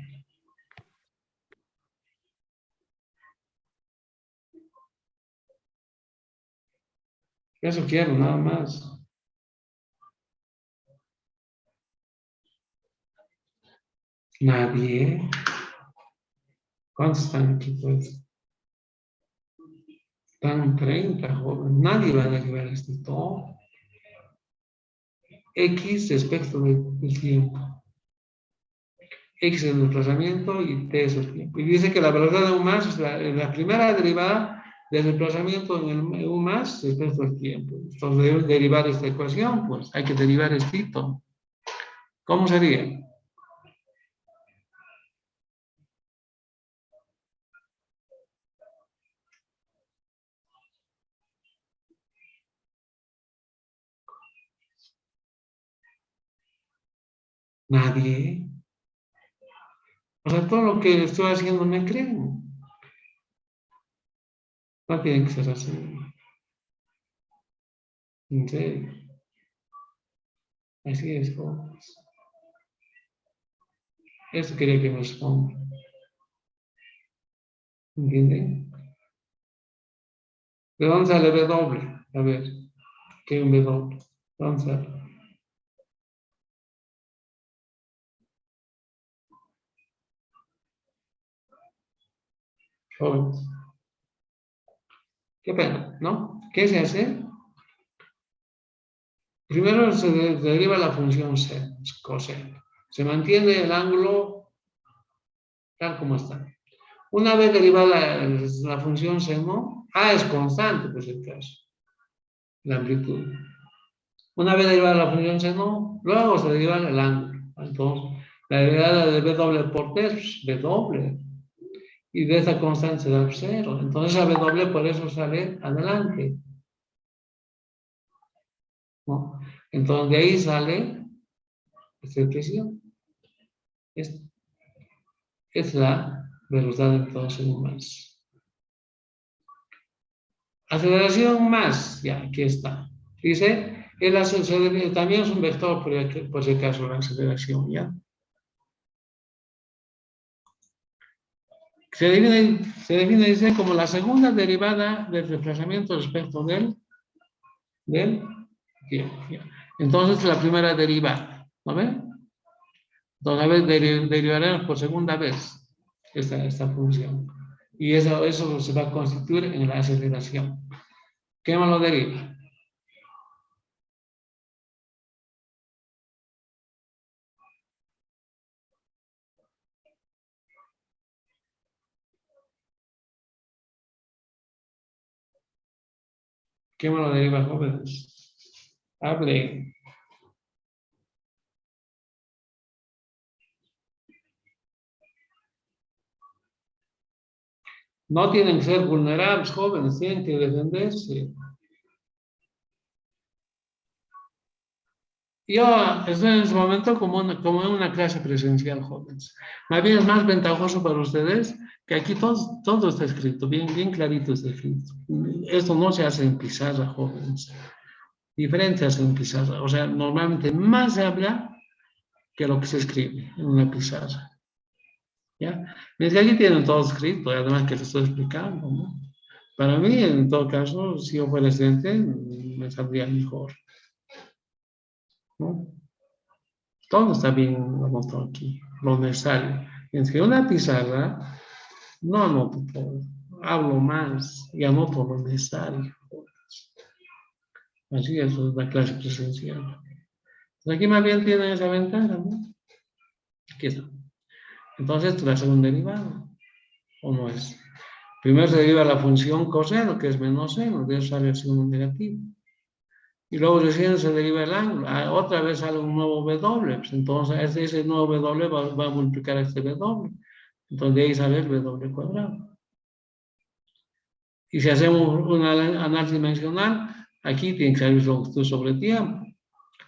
Eso quiero, nada más. Nadie. ¿Cuántos están aquí, pues? Están 30, joven. Nadie va a derivar esto todo. X respecto del tiempo. X es el desplazamiento y T es el tiempo. Y dice que la velocidad de U más es la primera derivada del desplazamiento en el U más respecto al tiempo. Entonces, debemos derivar esta ecuación, pues hay que derivar esto. ¿Cómo sería? Nadie. O sea, todo lo que estoy haciendo me creen. No tiene que ser así. En serio. Así es, jóvenes. Eso quería que me responda. ¿Entienden? ¿De dónde sale W? A ver, ¿qué es un W? ¿De dónde sale? Jóvenes. Qué pena, ¿no? ¿Qué se hace? Primero se deriva la función coseno. Se mantiene el ángulo tal como está. Una vez derivada la función seno, A es constante, pues el caso, la amplitud. Una vez derivada la función seno, luego se deriva el ángulo. Entonces, la derivada de W por T es W. Y de esa constante se da 0. Entonces, a W por eso sale adelante, ¿no? Entonces, de ahí sale esta expresión. Es la velocidad entonces más. Aceleración más, ya, aquí está. Dice, también es un vector por si acaso la aceleración, ¿ya? Se define, dice, como la segunda derivada del desplazamiento respecto del tiempo. ¿Ya? Entonces, la primera derivada, ¿no ven? Entonces, a ver, derivaremos por segunda vez esta función. Y eso se va a constituir en la aceleración. ¿Qué me lo deriva? ¿Qué me lo deriva, jóvenes? Hable. No tienen que ser vulnerables, jóvenes, tienen que defenderse. Yo estoy en este momento como en una clase presencial, jóvenes. Más bien es más ventajoso para ustedes que aquí todo está escrito, bien clarito está escrito. Esto no se hace en pizarra, jóvenes. Diferente se hace en pizarra. O sea, normalmente más se habla que lo que se escribe en una pizarra. ¿Ya? Es que aquí tienen todo escrito, además que les estoy explicando, ¿no? Para mí, en todo caso, si yo fuera estudiante, me saldría mejor, ¿no? Todo está bien anotado aquí, lo necesario. Es que una pizarra, no anoto todo, hablo más y anoto lo necesario. Así es la clase presencial. Pues aquí más bien tienen esa ventaja, ¿no? Aquí está. Entonces, la segunda derivada, ¿o no es? Primero se deriva la función coseno, que es menos seno, de eso sale el signo negativo. Y luego recién se deriva el ángulo. Otra vez sale un nuevo W. Pues entonces ese nuevo W va a multiplicar este W. Entonces de ahí sale el W cuadrado. Y si hacemos un análisis dimensional, aquí tiene que salir longitud sobre tiempo.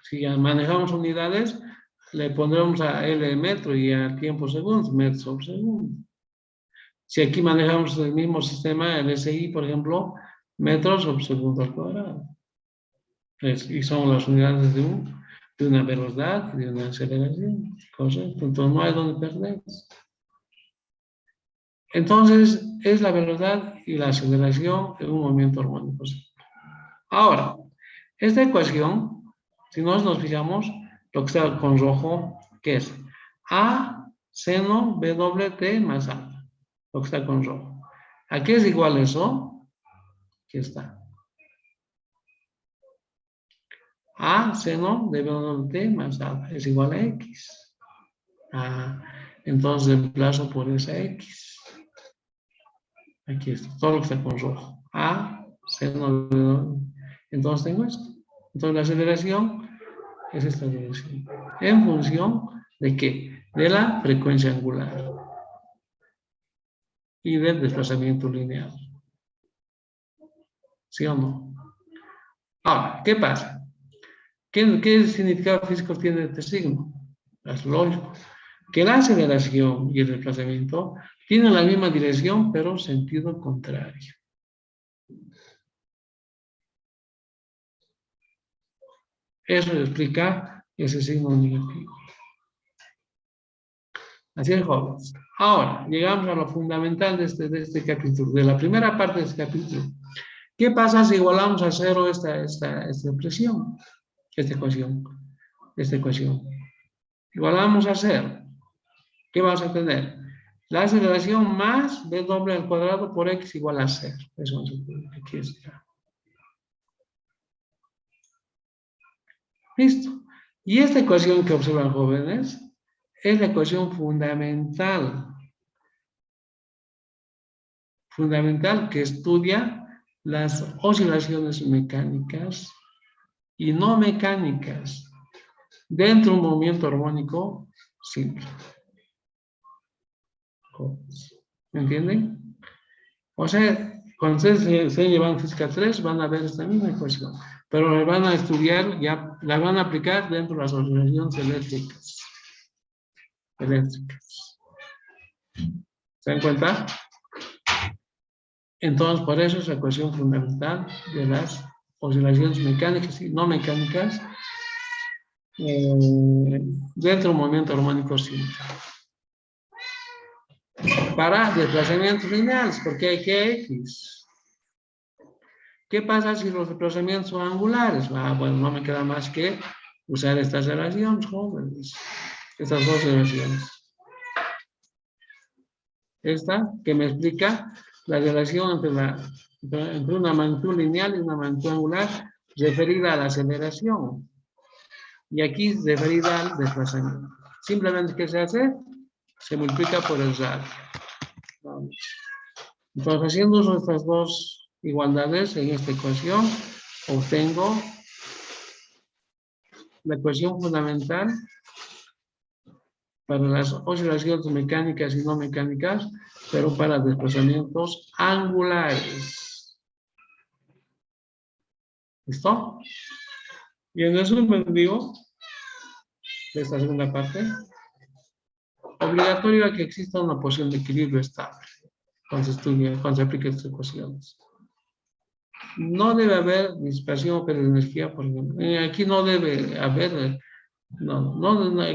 Si manejamos unidades, le pondremos a L metro y a tiempo segundos, metro sobre segundo. Si aquí manejamos el mismo sistema, el SI, por ejemplo, metros sobre segundo al cuadrado. Y son las unidades de una velocidad, de una aceleración, ¿correcto? Entonces no hay donde perder. Entonces es la velocidad y la aceleración en un movimiento armónico. Ahora, esta ecuación, si nos fijamos, lo que está con rojo, ¿qué es? A seno B doble T más alfa, lo que está con rojo. ¿A qué es igual eso? Aquí está. A seno de B doble T más alfa es igual a X. Entonces reemplazo por esa X. Aquí está, todo lo que está con rojo. A seno de B doble T. Entonces tengo esto. Entonces la aceleración es esta dirección. ¿En función de qué? De la frecuencia angular y del desplazamiento lineal. ¿Sí o no? Ahora, ¿qué pasa? ¿Qué significado físico tiene este signo? Es lógico. Que la aceleración y el desplazamiento tienen la misma dirección, pero sentido contrario. Eso explica ese signo negativo. Así es, jóvenes. Ahora, llegamos a lo fundamental de este capítulo, de la primera parte de este capítulo. ¿Qué pasa si igualamos a cero esta expresión? Esta ecuación. Igualamos a cero. ¿Qué vamos a tener? La aceleración más b doble al cuadrado por x igual a cero. Eso vamos a tener. Aquí está. Listo. Y esta ecuación que observan, jóvenes, es la ecuación fundamental. Fundamental que estudia las oscilaciones mecánicas y no mecánicas dentro de un movimiento armónico simple. ¿Me entienden? O sea, cuando ustedes se llevan física 3 van a ver esta misma ecuación, pero la van a estudiar, ya la van a aplicar dentro de las oscilaciones eléctricas. ¿Se dan cuenta? Entonces, por eso es la ecuación fundamental de las oscilaciones mecánicas y no mecánicas dentro de un movimiento armónico simple. Para desplazamientos lineales, porque hay que X. ¿Qué pasa si los desplazamientos son angulares? Bueno, no me queda más que usar estas relaciones, jóvenes. Estas dos relaciones. Esta que me explica la relación entre una magnitud lineal y una magnitud angular referida a la aceleración. Y aquí referida al desplazamiento. Simplemente, ¿qué se hace? Se multiplica por el radio. Vamos. Entonces, haciendo uso de estas dos igualdades en esta ecuación, obtengo la ecuación fundamental para las oscilaciones mecánicas y no mecánicas, pero para desplazamientos angulares. ¿Listo? Y en resumen, digo, de esta segunda parte, obligatorio que exista una posición de equilibrio estable cuando se aplica estas ecuaciones. No debe haber dispersión o pérdida de energía, por ejemplo. Aquí no debe haber,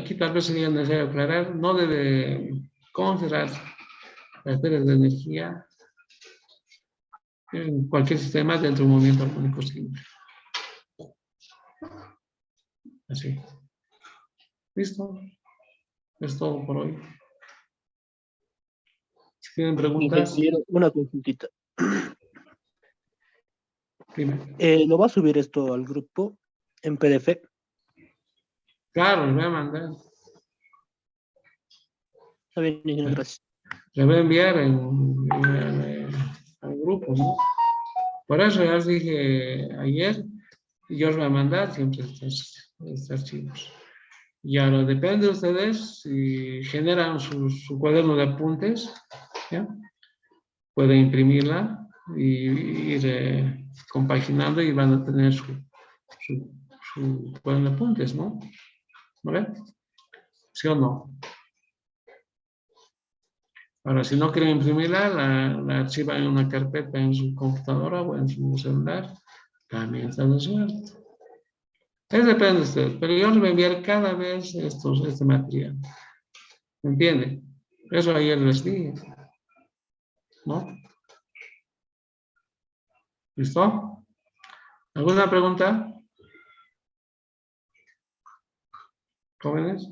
aquí tal vez sería necesario aclarar, no debe considerar las pérdidas de energía en cualquier sistema dentro de un movimiento armónico simple. Así. ¿Listo? Es todo por hoy. Si tienen preguntas, Ingeniero, una consultita. dime. ¿Lo va a subir esto al grupo en PDF? Claro, les voy a mandar. Está bien, ingeniero, gracias. Les voy a enviar al grupo, ¿no? Por eso ya les dije ayer, y yo os voy a mandar siempre estos archivos. Y ahora depende de ustedes si generan su cuaderno de apuntes, ¿ya? Pueden imprimirla y ir compaginando y van a tener su cuaderno de apuntes, ¿no? ¿Vale? ¿Sí o no? Ahora, si no quieren imprimirla, la archivan en una carpeta en su computadora o en su celular, también está resuelto. Eso depende de ustedes, pero yo les voy a enviar cada vez este material. ¿Me entienden? Eso ayer les dije. ¿No? ¿Listo? ¿Alguna pregunta? ¿Jóvenes?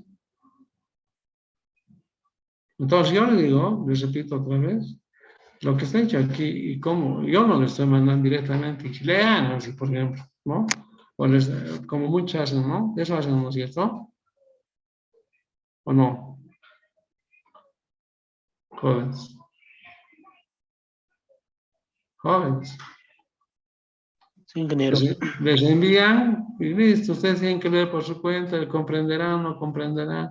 Entonces yo le digo, les repito otra vez, lo que está hecho aquí y cómo, yo no le estoy mandando directamente, lean así, por ejemplo, ¿no? O les, como muchos hacen, ¿no? Eso hacen, ¿no es cierto? ¿O no? Jóvenes, jóvenes. Sí, ingeniero. Les envían y listo, ustedes tienen que leer por su cuenta, comprenderán, no comprenderán.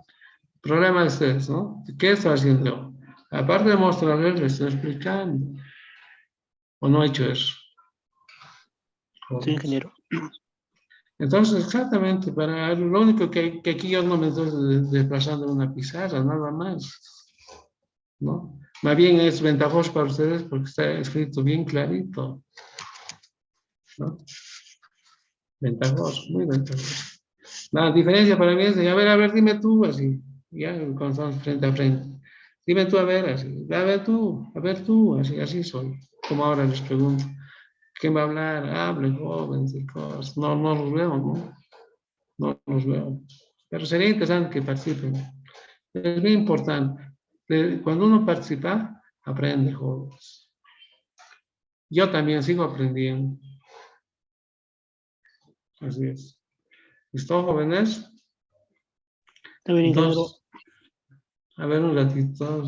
El problema es eso, ¿no? ¿Qué está haciendo? Aparte de mostrarles, les estoy explicando. ¿O no he hecho eso? Sí, Jóvenes. ingeniero. Entonces, exactamente, para lo único que aquí yo no me estoy desplazando en una pizarra, nada más, ¿no? Más bien es ventajoso para ustedes porque está escrito bien clarito, ¿no? Ventajoso, muy ventajoso. La diferencia para mí es de, a ver, dime tú, así, ya cuando estamos frente a frente. Dime tú, a ver, así, a ver tú, así, así soy. Como ahora les pregunto, ¿quién va a hablar? Hablen, jóvenes y cosas. No, no los veo, ¿no? No los veo. Pero sería interesante que participen. Es muy importante. Cuando uno participa, aprende, jóvenes. Yo también sigo aprendiendo. Así es. ¿Listo, jóvenes? Está bien, ingeniero. Entonces, a ver un ratito.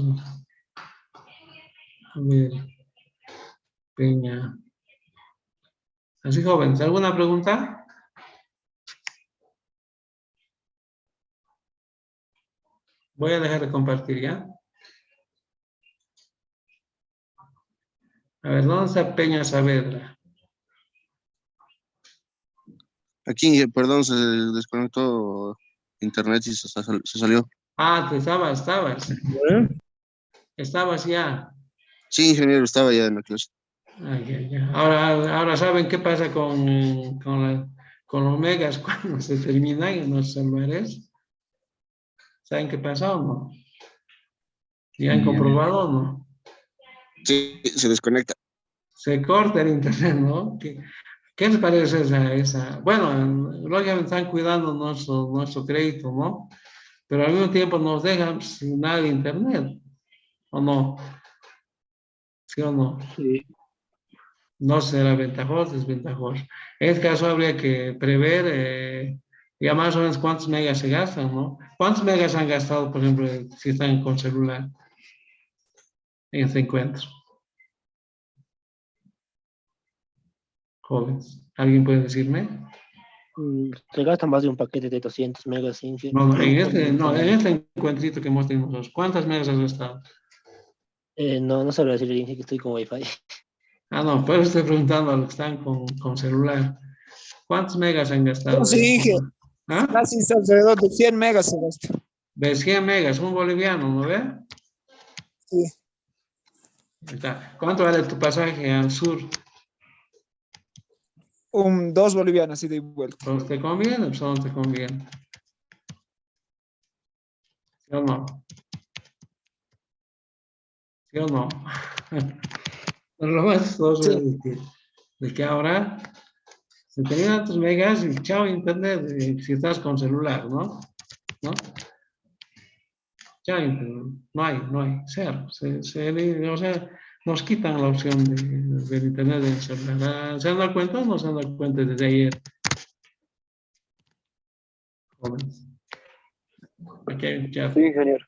A ver, Peña. Así, jóvenes, ¿alguna pregunta? Voy a dejar de compartir ya. A ver, ¿dónde está Peña Saavedra? Aquí, perdón, se desconectó internet y se salió. Ah, estabas. ¿Eh? Estabas ya. Sí, ingeniero, estaba ya en la clase. Ay, ay, ay. Ahora saben qué pasa con los megas cuando se terminan en los celulares. ¿Saben qué pasa o no? ¿Ya han comprobado o no? Sí, se desconecta. Se corta el internet, ¿no? ¿Qué les parece esa? Bueno, lógicamente están cuidando nuestro crédito, ¿no? Pero al mismo tiempo nos dejan sin nada de internet, ¿o no? ¿Sí o no? Sí. No será ventajoso, desventajoso. En este caso habría que prever ya más o menos cuántos megas se gastan, ¿no? ¿Cuántos megas han gastado, por ejemplo, si están con celular en este encuentro? Jóvenes. ¿Alguien puede decirme? Se gasta más de un paquete de 200 megas, Inge. No, no, Con el no, en celular. este encuentrito que hemos tenido nosotros, ¿cuántas megas has gastado? No, no sabría decirle, Inge, que estoy con Wi-Fi. Ah, no, pero estoy preguntando a los que están con celular. ¿Cuántos megas han Yo gastado? sí dije, ¿Ah? casi es alrededor de 100 megas se gasta. De 100 megas, un boliviano, ¿no ve? Sí, Ahí está. ¿Cuánto vale tu pasaje al sur? dos bolivianos, ida y vuelta. ¿Pues te conviene? Pues no te conviene. ¿Sí o no? ¿Sí o no? Pero lo más chistoso Sí, es de que ahora se terminan tus megas y chao internet si estás con celular, ¿no? ¿No? Chao internet. No hay, cero. O sea, nos quitan la opción del internet del celular. ¿Se han dado cuenta o no se han dado cuenta desde ayer, jóvenes? Aquí hay un chat. Sí, ingeniero.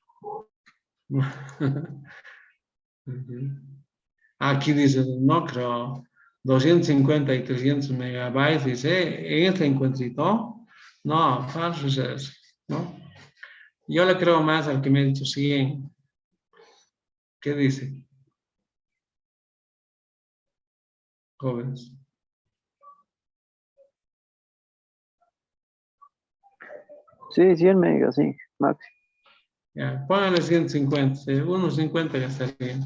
Aquí dice, no creo, 250 y 300 megabytes, dice, en este encuentrito, no, falso es eso, ¿no? Yo le creo más al que me ha dicho 100. ¿Qué dice, jóvenes? Sí, 100 megas, sí, máximo. Ya, póngale 150, unos 50 ya está bien,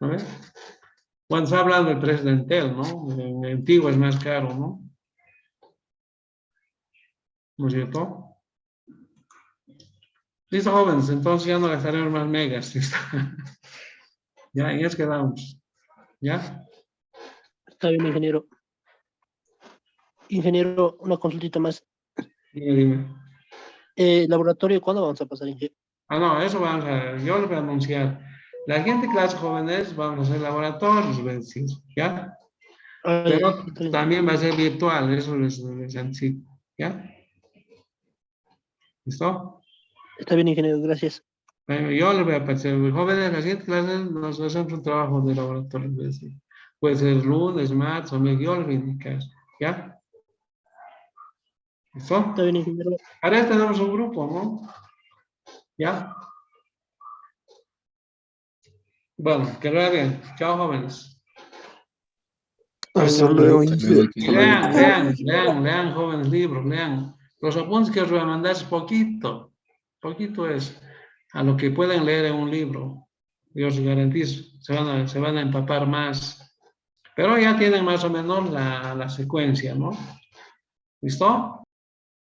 ¿no ves? Cuando está hablando del precio de Entel, ¿no? En Antigua es más caro, ¿no? ¿No es cierto? Listo, jóvenes, entonces ya no gastaremos más megas, ¿listo? Ya, en eso quedamos, ¿ya? Está bien, ingeniero. Ingeniero, una consultita más. Dime. Laboratorio, ¿cuándo vamos a pasar, Inge? Ah, no, eso vamos a, yo les voy a anunciar. La siguiente clase, jóvenes, vamos a hacer laboratorios, voy a decir, ¿ya? Pero también va a ser virtual, eso les anticipo, ¿ya? ¿Listo? Está bien, ingeniero, gracias. Bueno, yo les voy a pasar, jóvenes, la siguiente clase nos hacemos un trabajo de laboratorio, voy a decir. Puede ser lunes, martes, o miércoles, yo les voy a indicar, ¿ya? ¿Listo? Está bien, ingeniero. Ahora tenemos un grupo, ¿no? ¿Ya? Bueno, que lo hagan bien. Chao, jóvenes. Hasta luego, ingeniero. Lean, jóvenes, libros, lean. Los apuntes que os voy a mandar es poquito. Poquito es a lo que pueden leer en un libro. Yo os garantizo, se van a empapar más. Pero ya tienen más o menos la secuencia, ¿no? ¿Listo?